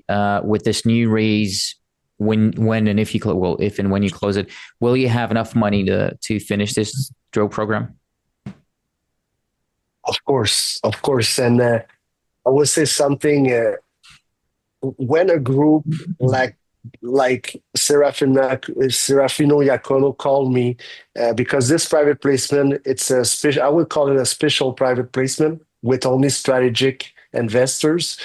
With this new raise, when and if if and when you close it, will you have enough money to finish this drill program? Of course. And I would say something. When a group like Serafino Iacono called me, because this private placement, it's a special. I would call it a special private placement with only strategic investors.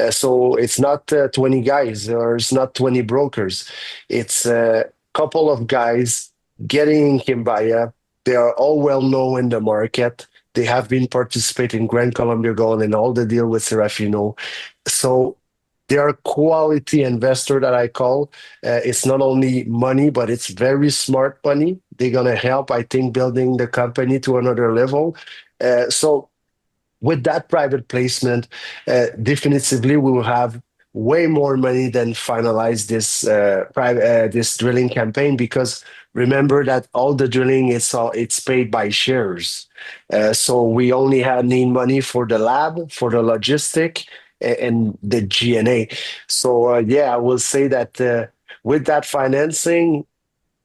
So it's not 20 guys or it's not 20 brokers. It's a couple of guys getting in Quimbaya. They are all well known in the market. They have been participating in Grand Colombia Gold and all the deal with Serafino. So they are quality investor that I call. It's not only money, but it's very smart money. They're going to help, I think, building the company to another level. So with that private placement, definitively we will have way more money than finalize this drilling campaign, because remember that all the drilling it's paid by shares. So we only need money for the lab, for the logistic, and the G&A. So I will say that with that financing,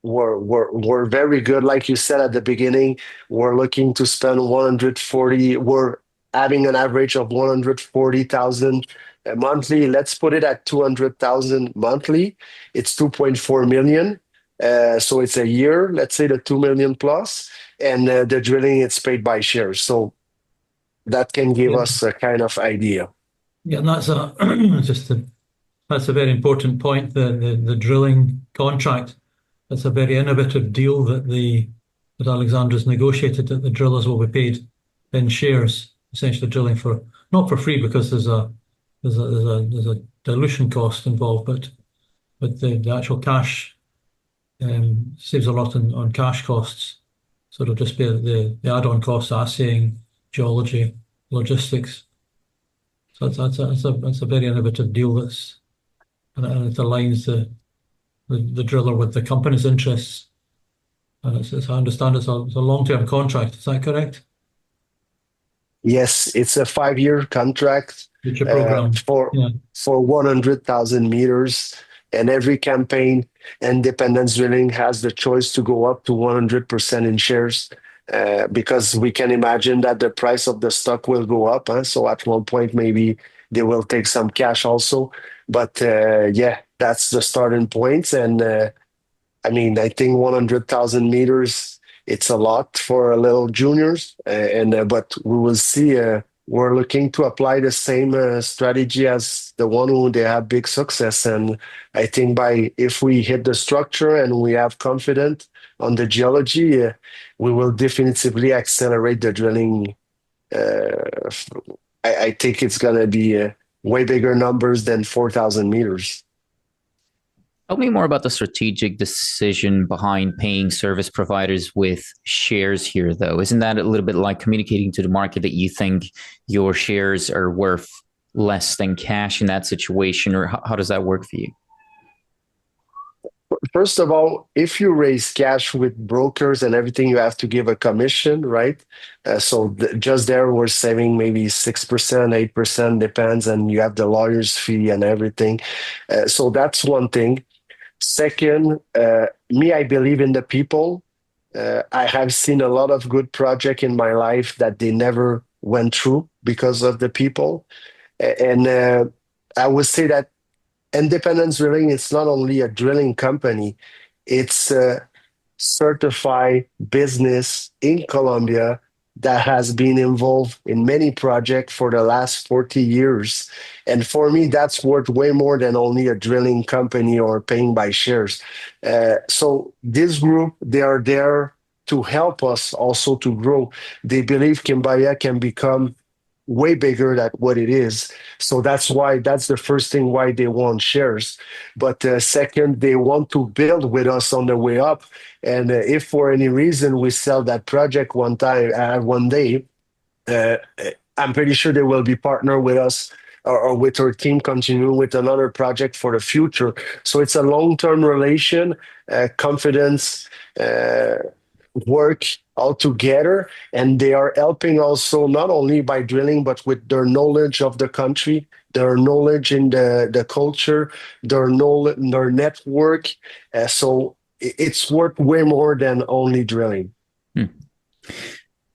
we're very good. Like you said at the beginning, we're looking to spend 140. We're having an average of 140,000 monthly. Let's put it at 200,000 monthly. It's 2.4 million. So it's a year. Let's say the 2 million plus, and the drilling it's paid by shares. So that can give us a kind of idea. Yeah, and that's just to That's a very important point. The drilling contract. That's a very innovative deal that Alexandre has negotiated. That the drillers will be paid in shares, essentially drilling for not for free because there's a dilution cost involved, but the actual cash saves a lot on cash costs. So it'll just be the add-on costs, assaying, geology, logistics. So that's a very innovative deal. And it aligns the driller with the company's interests. And as I understand, it's a long-term contract. Is that correct? Yes, it's a 5-year contract Future program. for Yeah. 100,000 meters, and every campaign, Independence Drilling has the choice to go up to 100% in shares, because we can imagine that the price of the stock will go up. So at one point, maybe they will take some cash also. But yeah, that's the starting point. And I mean, I think 100,000 meters, it's a lot for a little juniors, but we will see. We're looking to apply the same strategy as the one who they have big success. And I think if we hit the structure and we have confidence on the geology, we will definitively accelerate the drilling. I think it's gonna be way bigger numbers than 4,000 meters. Tell me more about the strategic decision behind paying service providers with shares here, though. Isn't that a little bit like communicating to the market that you think your shares are worth less than cash in that situation, or how does that work for you? First of all, if you raise cash with brokers and everything, you have to give a commission, right? Just there, we're saving maybe 6%, 8%, depends, and you have the lawyer's fee and everything. So that's one thing. Second, I believe in the people. I have seen a lot of good projects in my life that they never went through because of the people. And I would say that Independence Drilling, it's not only a drilling company, it's a certified business in Colombia that has been involved in many projects for the last 40 years. And for me, that's worth way more than only a drilling company or paying by shares. So this group, they are there to help us also to grow. They believe Quimbaya can become way bigger than what it is. So that's the first thing why they want shares. But second, they want to build with us on the way up. And if for any reason we sell that project one day, I'm pretty sure they will be partner with us or with our team, continue with another project for the future. So it's a long-term relation, confidence, work all together, and they are helping also not only by drilling but with their knowledge of the country, their knowledge in the culture, their knowledge, their network. So it's worth way more than only drilling.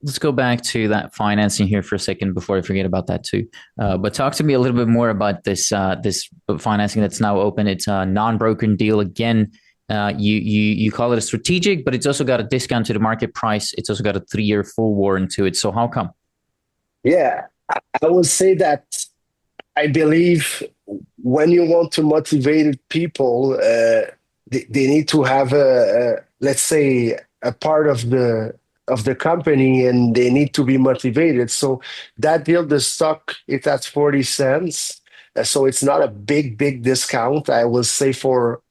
Let's go back to that financing here for a second before I forget about that too. But talk to me a little bit more about this financing that's now open. It's a non-broken deal again. You call it a strategic, but it's also got a discount to the market price. It's also got a 3-year full warrant to it. So how come? Yeah, I would say that I believe when you want to motivate people, they need to have let's say a part of the company, and they need to be motivated. So that deal, the stock, it's at 40 cents. So it's not a big discount, I will say, for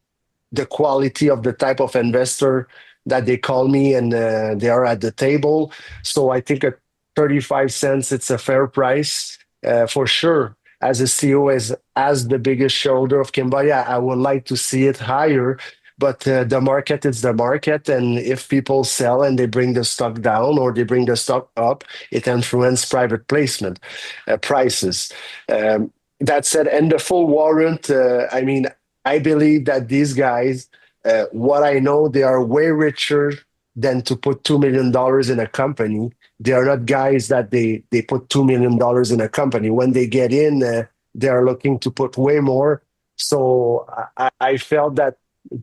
the quality of the type of investor that they call me, and they are at the table. So I think at 35 cents, it's a fair price for sure. As a CEO, as the biggest shareholder of Quimbaya, I would like to see it higher. But the market is the market, and if people sell and they bring the stock down or they bring the stock up, it influences private placement prices. That said, and the full warrant, I believe that these guys, what I know, they are way richer than to put $2 million in a company. They are not guys that they put $2 million in a company. When they get in, they are looking to put way more. So I felt that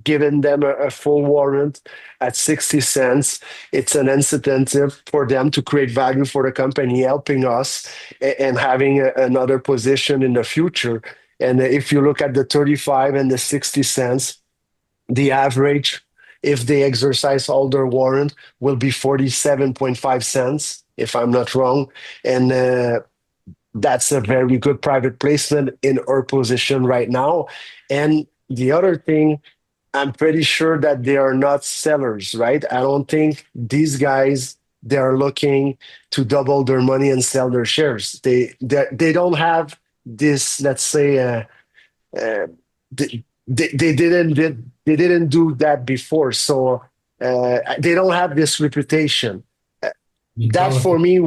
giving them a full warrant at 60 cents, it's an incentive for them to create value for the company, helping us and having another position in the future. And if you look at the 35 and the 60 cents, the average, if they exercise all their warrant, will be 47.5 cents, if I'm not wrong. And that's a very good private placement in our position right now. And the other thing, I'm pretty sure that they are not sellers, right? I don't think these guys, they are looking to double their money and sell their shares. They don't have this, let's say, uh, they didn't do that before, so they don't have this reputation. That for me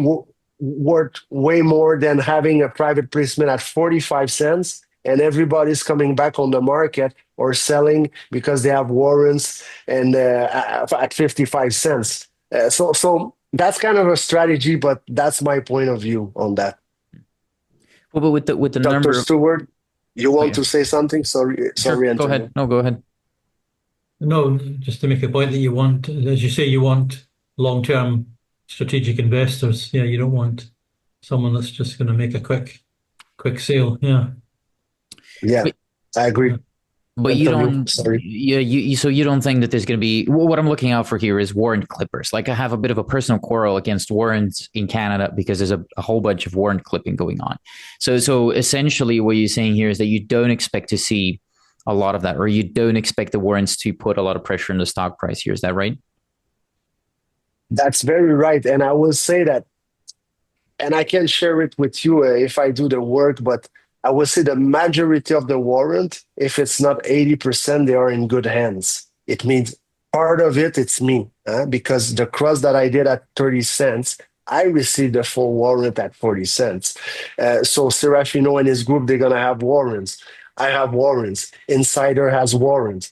worth way more than having a private placement at 45 cents and everybody's coming back on the market or selling because they have warrants and at 55 cents. So that's kind of a strategy, but that's my point of view on that. Well, but with the Dr. number, Stewart, you want to say something? Sorry, sure, go Antonio. ahead. No, go ahead. No, just to make a point that you want, as you say, you want long-term strategic investors. Yeah, you don't want someone that's just going to make a quick sale. Yeah. Yeah, But, I agree. but you Antonio, don't, sorry. so you don't think that there's going to be, what I'm looking out for here is warrant clippers. Like I have a bit of a personal quarrel against warrants in Canada because there's a whole bunch of warrant clipping going on. So essentially what you're saying here is that you don't expect to see a lot of that, or you don't expect the warrants to put a lot of pressure on the stock price here. Is that right? That's very right. And I will say that, and I can share it with you if I do the work, but I will say the majority of the warrant, if it's not 80%, they are in good hands. It means part of it, it's me, because the cross that I did at 30 cents, I received a full warrant at 40 cents. So Serafino and his group, they're going to have warrants. I have warrants. Insider has warrants.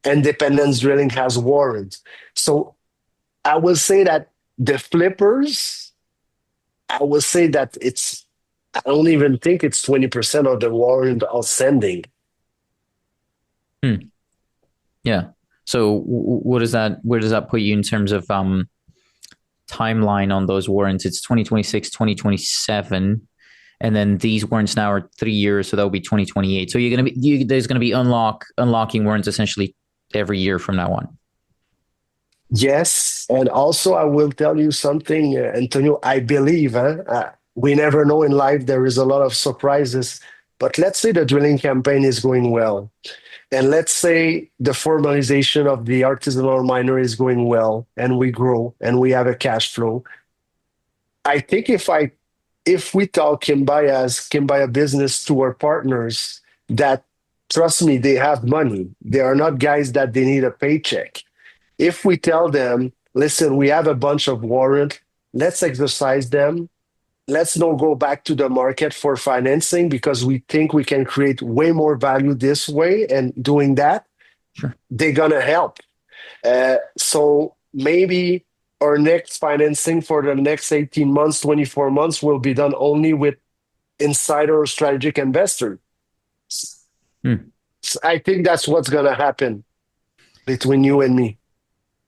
Independence Drilling has warrants. So I will say that the flippers, I will say that I don't even think it's 20% of the warrant outstanding. Yeah. So where does that put you in terms of timeline on those warrants? It's 2026, 2027. And then these warrants now are 3 years, so that'll be 2028. So there's gonna be unlocking warrants essentially every year from now on. Yes, and also I will tell you something, Antonio. I believe we never know in life. There is a lot of surprises. But let's say the drilling campaign is going well, and let's say the formalization of the artisanal miner is going well, and we grow and we have a cash flow. I think if we tell Quimbaya business to our partners that, trust me, they have money. They are not guys that they need a paycheck. If we tell them, listen, we have a bunch of warrant, let's exercise them. Let's not go back to the market for financing because we think we can create way more value this way. And doing that, Sure, they're going to help. So maybe our next financing for the next 18 months, 24 months will be done only with insider or strategic investors. I think that's what's going to happen between you and me.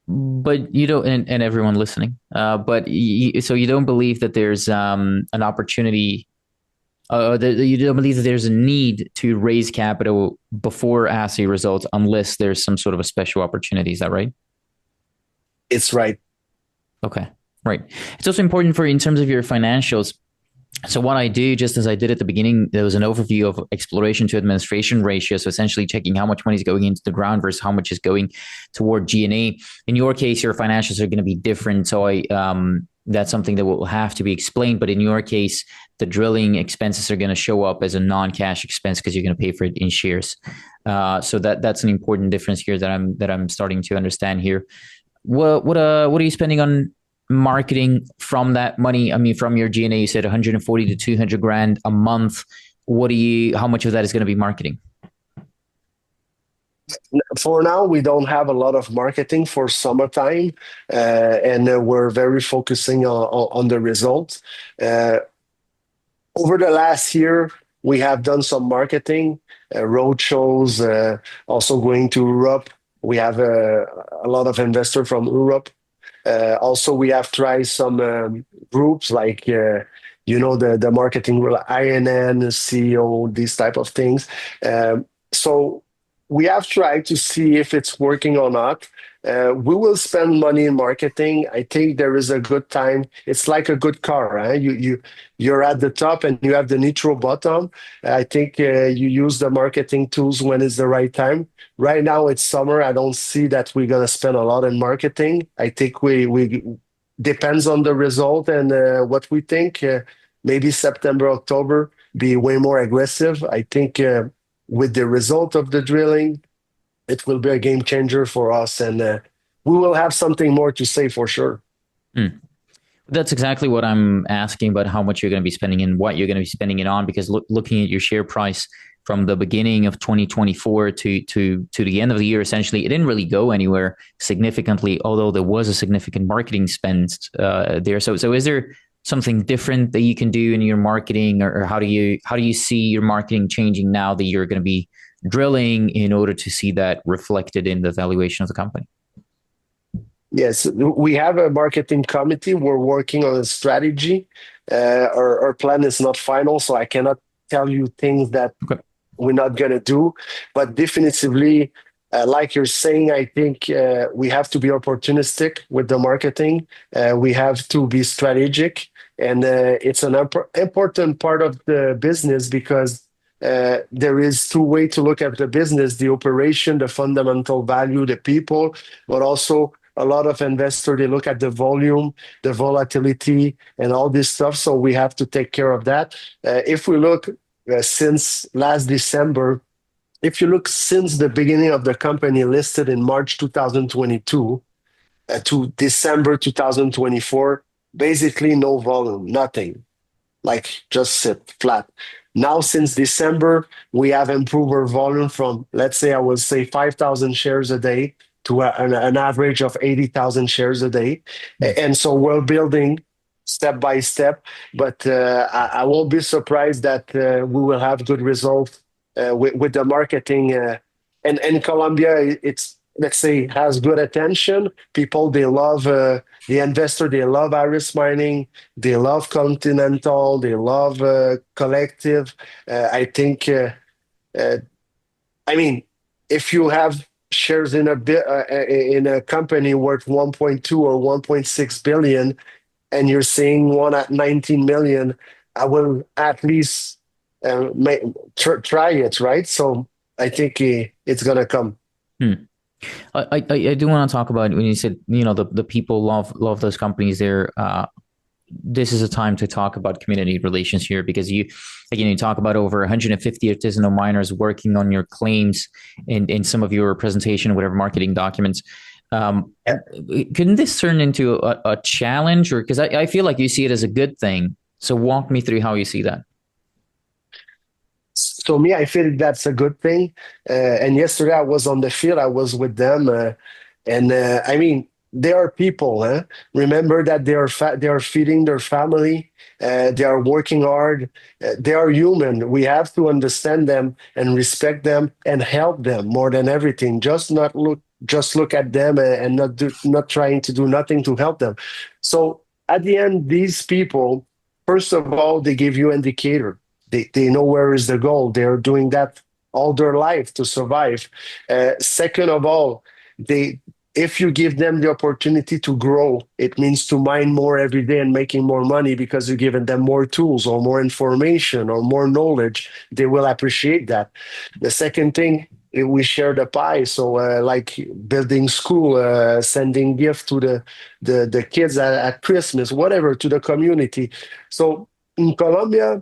But you don't, and everyone listening. So you don't believe that there's an opportunity. You don't believe that there's a need to raise capital before assay results unless there's some sort of a special opportunity. Is that right? It's right. Okay, right. It's also important for you in terms of your financials. So what I do, just as I did at the beginning, there was an overview of exploration to administration ratio. So essentially checking how much money is going into the ground versus how much is going toward G&A. In your case, your financials are going to be different. So that's something that will have to be explained. But in your case, the drilling expenses are going to show up as a non-cash expense because you're going to pay for it in shares. So that's an important difference here that I'm starting to understand here. What are you spending on marketing from that money? I mean, from your G&A, you said 140 to 200 grand a month. How much of that is going to be marketing? For now, we don't have a lot of marketing for summertime, and we're very focusing on the results. Over the last year, we have done some marketing, road shows, also going to Europe. We have a lot of investors from Europe. Also, we have tried some groups like the marketing rule, INN, CEO, these type of things. So we have tried to see if it's working or not. We will spend money in marketing. I think there is a good time. It's like a good car, right? You're at the top and you have the neutral bottom. I think you use the marketing tools when it's the right time. Right now it's summer. I don't see that we're gonna spend a lot in marketing. I think we depends on the result and what we think. Maybe September, October, be way more aggressive. I think with the result of the drilling, it will be a game changer for us, and we will have something more to say for sure. Mm. That's exactly what I'm asking about, how much you're going to be spending and what you're going to be spending it on, because looking at your share price from the beginning of 2024 to the end of the year, essentially, it didn't really go anywhere significantly, although there was a significant marketing spend there. So is there something different that you can do in your marketing, or how do you see your marketing changing now that you're going to be drilling in order to see that reflected in the valuation of the company? Yes, we have a marketing committee. We're working on a strategy. Our plan is not final, so I cannot tell you things that we're not going to do. But definitively, like you're saying, I think we have to be opportunistic with the marketing. We have to be strategic. And it's an important part of the business because there is two ways to look at the business: the operation, the fundamental value, the people, but also a lot of investors, they look at the volume, the volatility, and all this stuff. So we have to take care of that. If we look since last December, if you look since the beginning of the company listed in March 2022 to December 2024, basically no volume, nothing, like just sit flat. Now, since December, we have improved our volume from, let's say, I would say 5,000 shares a day to an average of 80,000 shares a day. And so we're building step by step, but I won't be surprised that we will have good results with the marketing. And Colombia, it's, let's say, has good attention. People, they love the investor, they love Aris Mining, they love Continental, they love Collective. I think, I mean, if you have shares in a company worth 1.2 or 1.6 billion, and you're seeing one at 19 million, I will at least try it, right? So I think it's gonna come. I do want to talk about when you said the people love those companies there. This is a time to talk about community relations here, because you talk about over 150 artisanal miners working on your claims in some of your presentation, whatever marketing documents. Couldn't this turn into a challenge, or because I feel like you see it as a good thing? So walk me through how you see that. So me, I feel that's a good thing. And yesterday I was on the field. I was with them, and I mean, they are people. Remember that they are feeding their family. They are working hard. They are human. We have to understand them and respect them and help them more than everything. Just look at them and not trying to do nothing to help them. So at the end, these people, first of all, they give you indicator. They know where is the goal. They're doing that all their life to survive. Second of all, if you give them the opportunity to grow, it means to mine more every day and making more money because you're giving them more tools or more information or more knowledge. They will appreciate that. The second thing, we share the pie. So like building school, sending gifts to the kids at Christmas, whatever, to the community. So in Colombia,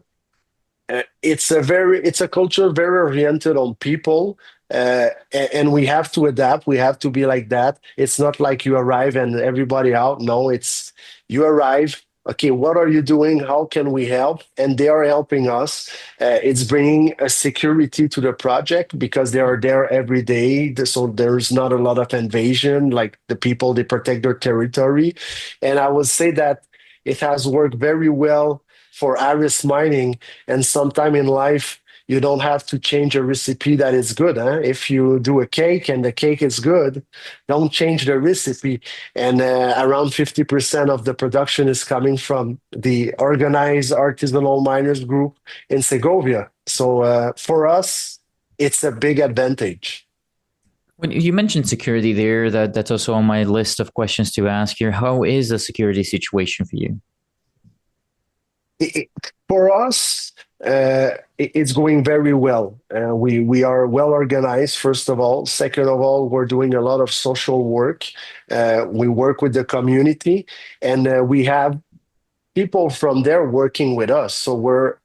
it's a culture very oriented on people, and we have to adapt. We have to be like that. It's not like you arrive and everybody out. No, it's you arrive. Okay, what are you doing? How can we help? And they are helping us. It's bringing a security to the project because they are there every day. So there's not a lot of invasion. Like the people, they protect their territory. And I would say that it has worked very well for Aris Mining, and sometime in life you don't have to change a recipe that is good. Huh? If you do a cake and the cake is good, don't change the recipe. And around 50% of the production is coming from the organized artisanal miners group in Segovia. So for us, it's a big advantage. When you mentioned security there, that's also on my list of questions to ask here. How is the security situation for you? For us, it's going very well. We are well organized, first of all. Second of all, we're doing a lot of social work. We work with the community, and we have people from there working with us. So we're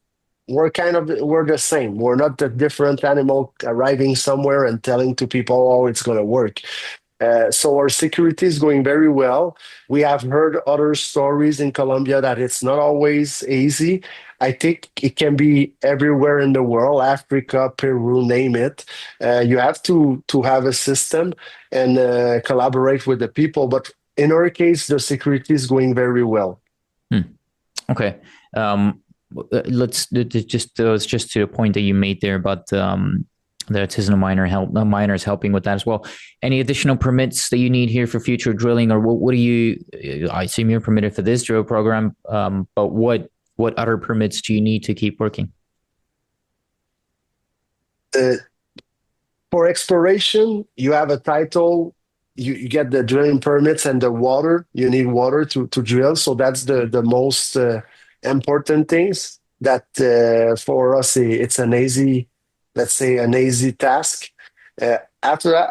the same. We're not the different animal arriving somewhere and telling to people, oh, it's going to work. So our security is going very well. We have heard other stories in Colombia that it's not always easy. I think it can be everywhere in the world, Africa, Peru, name it. You have to have a system and collaborate with the people. But in our case, the security is going very well. Okay. Let's just to a point that you made there about the artisanal miners helping with that as well. Any additional permits that you need here for future drilling, or what do you? I assume you're permitted for this drill program, but what other permits do you need to keep working? For exploration, you have a title. You get the drilling permits and the water. You need water to drill, so that's the most important things. That for us, it's an easy, let's say, an easy task. After that,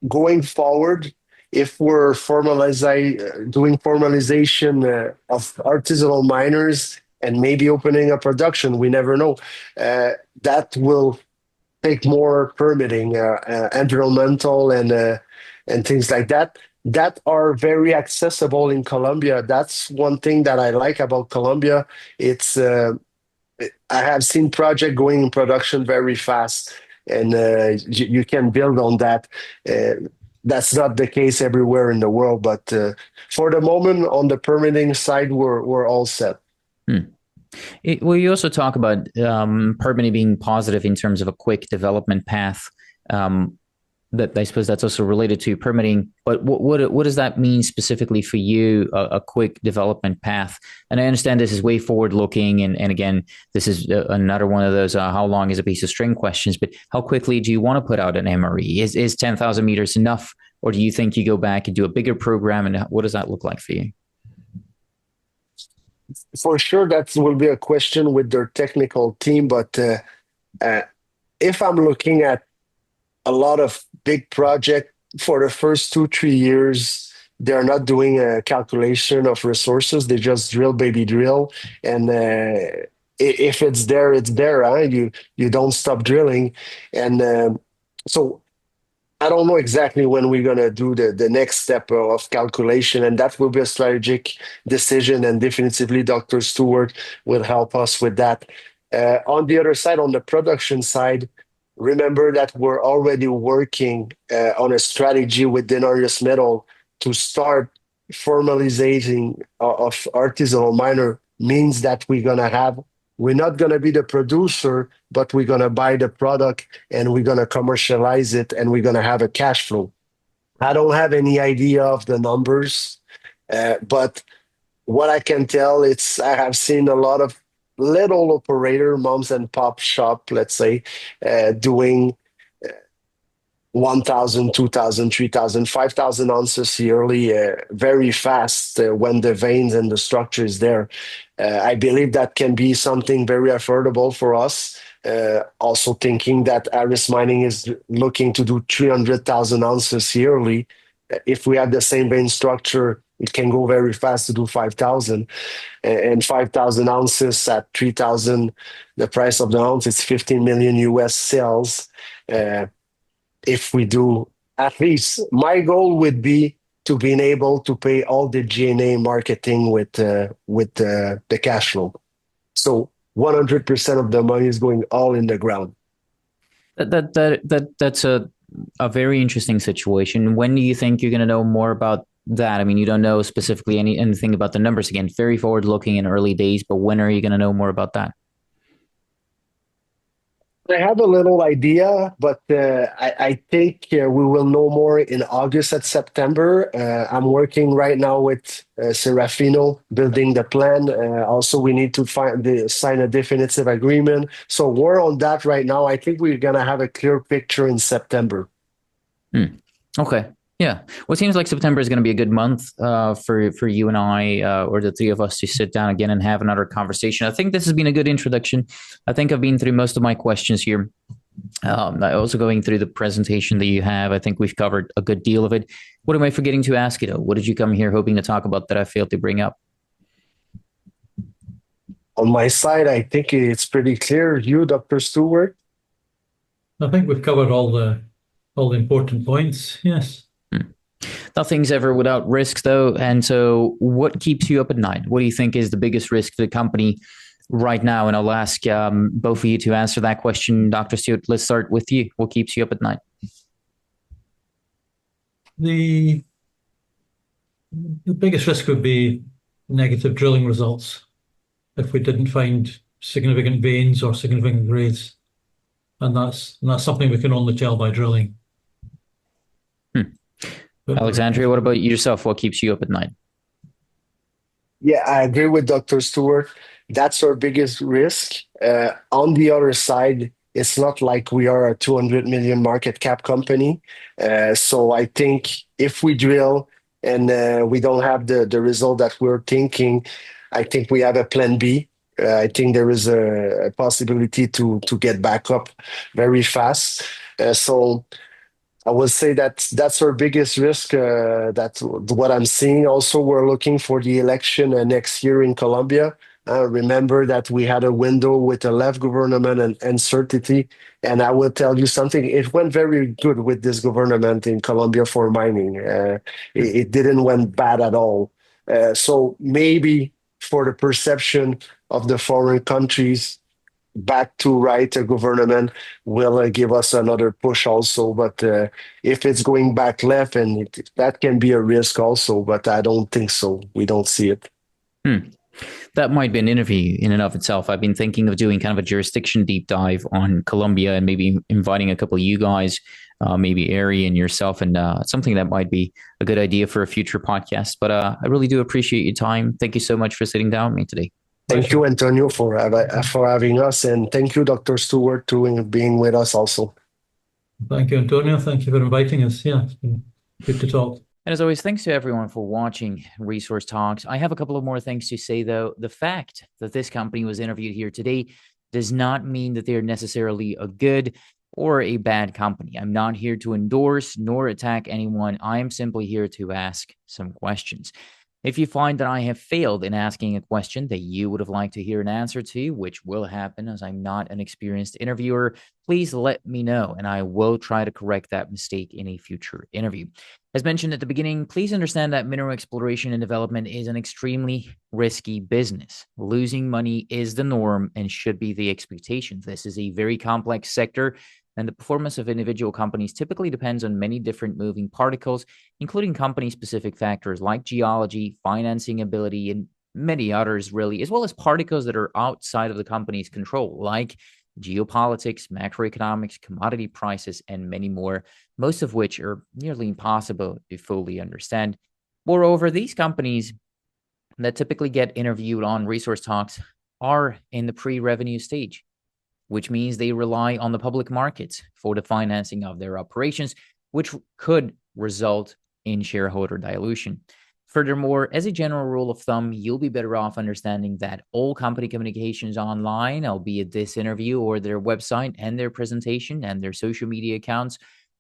going forward, if we're doing formalization of artisanal miners and maybe opening a production, we never know. That will take more permitting, environmental and things like that are very accessible in Colombia. That's one thing that I like about Colombia. It's I have seen project going in production very fast, and you can build on that. That's not the case everywhere in the world, but for the moment, on the permitting side, we're all set. Well, you also talk about permitting being positive in terms of a quick development path. That I suppose that's also related to permitting. But what does that mean specifically for you? A quick development path. And I understand this is way forward looking, and again, this is another one of those how long is a piece of string questions. But how quickly do you want to put out an MRE? Is 10,000 meters enough, or do you think you go back and do a bigger program? And what does that look like for you? For sure, that will be a question with their technical team. But if I'm looking at a lot of big project for the first 2-3 years, they're not doing a calculation of resources. They just drill, baby drill, and if it's there, it's there. Huh? You don't stop drilling, and so I don't know exactly when we're gonna do the next step of calculation, and that will be a strategic decision. And definitively, Dr. Stewart will help us with that. On the other side, on the production side, remember that we're already working on a strategy within Aris Metal to start formalizing of artisanal miner. Means that we're not going to be the producer, but we're going to buy the product and we're going to commercialize it and we're going to have a cash flow. I don't have any idea of the numbers, but what I can tell, I have seen a lot of little operator, moms and pop shop, let's say, doing 1,000, 2,000, 3,000, 5,000 ounces yearly, very fast when the veins and the structure is there. I believe that can be something very affordable for us. Also thinking that Aris Mining is looking to do 300,000 ounces yearly. If we have the same vein structure, it can go very fast to do 5,000. And 5,000 ounces at 3,000, the price of the ounce is 15 million US sales. If we do, at least my goal would be to being able to pay all the G&A marketing with the cash flow. So 100% of the money is going all in the ground. That's a very interesting situation. When do you think you're going to know more about that? I mean, you don't know specifically anything about the numbers. Again, very forward looking in early days, but when are you going to know more about that? I have a little idea, but I think we will know more in August and September. I'm working right now with Serafino, building the plan. Also, we need to sign a definitive agreement. So we're on that right now. I think we're gonna have a clear picture in September. Okay. Yeah. Well, it seems like September is going to be a good month for you and I, or the three of us, to sit down again and have another conversation. I think this has been a good introduction. I think I've been through most of my questions here. Also going through the presentation that you have, I think we've covered a good deal of it. What am I forgetting to ask you, though? What did you come here hoping to talk about that I failed to bring up? On my side, I think it's pretty clear. You, Dr. Stewart? I think we've covered all the important points. Yes. Nothing's ever without risk, though. And so, what keeps you up at night? What do you think is the biggest risk to the company right now? And I'll ask both of you to answer that question. Dr. Stewart, let's start with you. What keeps you up at night? The biggest risk would be negative drilling results if we didn't find significant veins or significant grades. And that's something we can only tell by drilling. Alexandre, what about yourself? What keeps you up at night? Yeah, I agree with Dr. Stewart. That's our biggest risk. On the other side, it's not like we are a 200 million market cap company. So I think if we drill and we don't have the result that we're thinking, I think we have a plan B. I think there is a possibility to get back up very fast. So I would say that that's our biggest risk. That's what I'm seeing. Also, we're looking for the election next year in Colombia. Remember that we had a window with a left government and uncertainty. And I will tell you something, it went very good with this government in Colombia for mining. It didn't went bad at all. So maybe for the perception of the foreign countries, back to right government will give us another push also. But if it's going back left, and that can be a risk also, but I don't think so. We don't see it. That might be an interview in and of itself. I've been thinking of doing kind of a jurisdiction deep dive on Colombia and maybe inviting a couple of you guys, maybe Ari and yourself, and something that might be a good idea for a future podcast. But I really do appreciate your time. Thank you so much for sitting down with me today. Thank you, Antonio, for having us, and thank you, Dr. Stewart, to being with us also. Thank you, Antonio. Thank you for inviting us. Yeah, it's been good to talk. And as always, thanks to everyone for watching Resource Talks. I have a couple of more things to say, though. The fact that this company was interviewed here today does not mean that they're necessarily a good or a bad company. I'm not here to endorse nor attack anyone. I am simply here to ask some questions. If you find that I have failed in asking a question that you would have liked to hear an answer to, which will happen as I'm not an experienced interviewer, please let me know, and I will try to correct that mistake in a future interview. As mentioned at the beginning, please understand that mineral exploration and development is an extremely risky business. Losing money is the norm and should be the expectation. This is a very complex sector, and the performance of individual companies typically depends on many different moving particles, including company-specific factors like geology, financing ability, and many others, really, as well as particles that are outside of the company's control, like geopolitics, macroeconomics, commodity prices, and many more, most of which are nearly impossible to fully understand. Moreover, these companies that typically get interviewed on Resource Talks are in the pre-revenue stage, which means they rely on the public markets for the financing of their operations, which could result in shareholder dilution. Furthermore, as a general rule of thumb, you'll be better off understanding that all company communications online, albeit this interview or their website and their presentation and their social media accounts,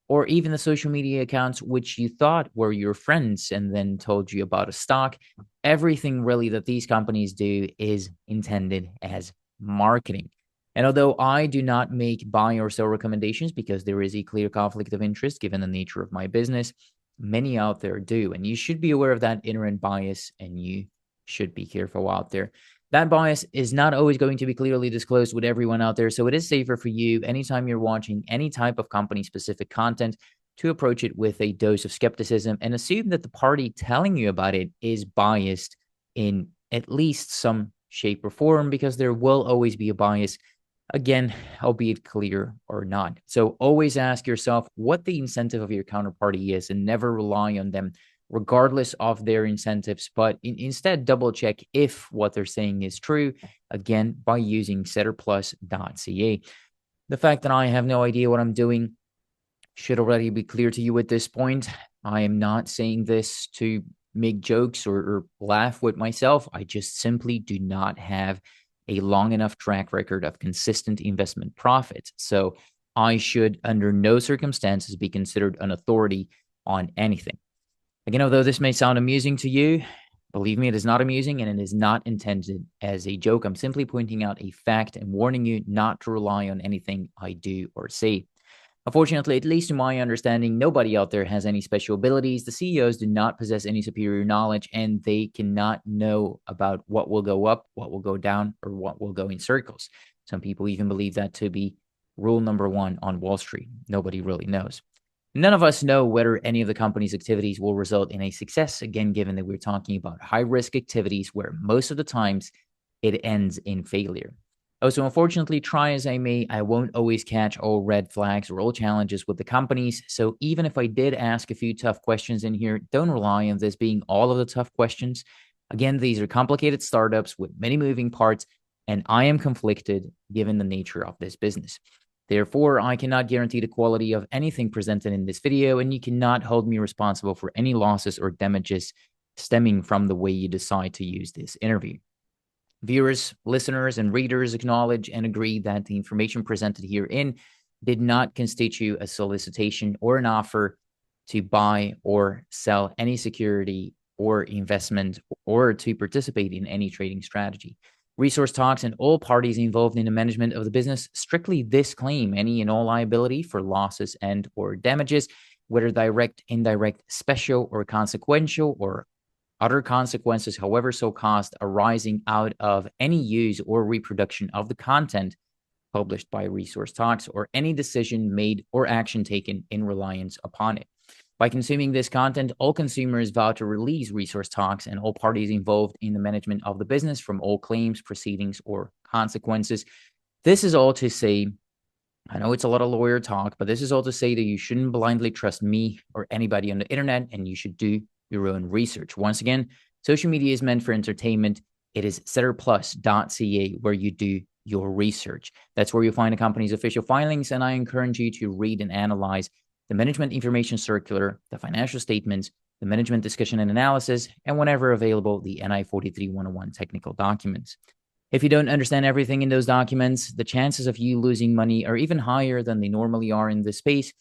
or even the social media accounts which you thought were your friends and then told you about a stock, everything really that these companies do is intended as marketing. And although I do not make buy or sell recommendations because there is a clear conflict of interest given the nature of my business, many out there do. And you should be aware of that inherent bias, and you should be careful out there. That bias is not always going to be clearly disclosed with everyone out there. So it is safer for you anytime you're watching any type of company-specific content to approach it with a dose of skepticism and assume that the party telling you about it is biased in at least some shape or form, because there will always be a bias Again, albeit clear or not. So always ask yourself what the incentive of your counterparty is and never rely on them regardless of their incentives, but instead double check if what they're saying is true, again, by using setterplus.ca. The fact that I have no idea what I'm doing should already be clear to you at this point. I am not saying this to make jokes or laugh with myself. I just simply do not have a long enough track record of consistent investment profits. So I should, under no circumstances, be considered an authority on anything. Again, although this may sound amusing to you, believe me, it is not amusing and it is not intended as a joke. I'm simply pointing out a fact and warning you not to rely on anything I do or say. Unfortunately, at least to my understanding, nobody out there has any special abilities. The CEOs do not possess any superior knowledge, and they cannot know about what will go up, what will go down, or what will go in circles. Some people even believe that to be rule number one on Wall Street. Nobody really knows. None of us know whether any of the company's activities will result in a success, again, given that we're talking about high-risk activities where most of the times it ends in failure. Also, unfortunately, try as I may, I won't always catch all red flags or all challenges with the companies. So even if I did ask a few tough questions in here, don't rely on this being all of the tough questions. Again, these are complicated startups with many moving parts, and I am conflicted given the nature of this business. Therefore, I cannot guarantee the quality of anything presented in this video, and you cannot hold me responsible for any losses or damages stemming from the way you decide to use this interview. Viewers, listeners, and readers acknowledge and agree that the information presented herein did not constitute a solicitation or an offer to buy or sell any security or investment or to participate in any trading strategy. Resource Talks and all parties involved in the management of the business strictly disclaim any and all liability for losses and or damages, whether direct, indirect, special, or consequential, or other consequences, however so caused, arising out of any use or reproduction of the content published by Resource Talks or any decision made or action taken in reliance upon it. By consuming this content, all consumers vow to release Resource Talks and all parties involved in the management of the business from all claims, proceedings, or consequences. This is all to say, I know it's a lot of lawyer talk, but this is all to say that you shouldn't blindly trust me or anybody on the internet, and you should do your own research. Once again, social media is meant for entertainment. It is setterplus.ca where you do your research. That's where you'll find the company's official filings, and I encourage you to read and analyze the Management Information Circular, the financial statements, the Management Discussion and Analysis, and whenever available, the NI 43-101 technical documents. If you don't understand everything in those documents, the chances of you losing money are even higher than they normally are in this space.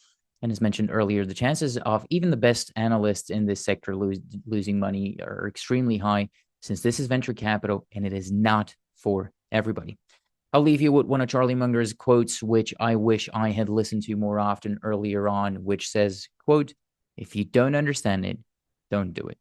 And as mentioned earlier, the chances of even the best analysts in this sector losing money are extremely high, since this is venture capital and it is not for everybody. I'll leave you with one of Charlie Munger's quotes, which I wish I had listened to more often earlier on, which says, quote, "If you don't understand it, don't do it."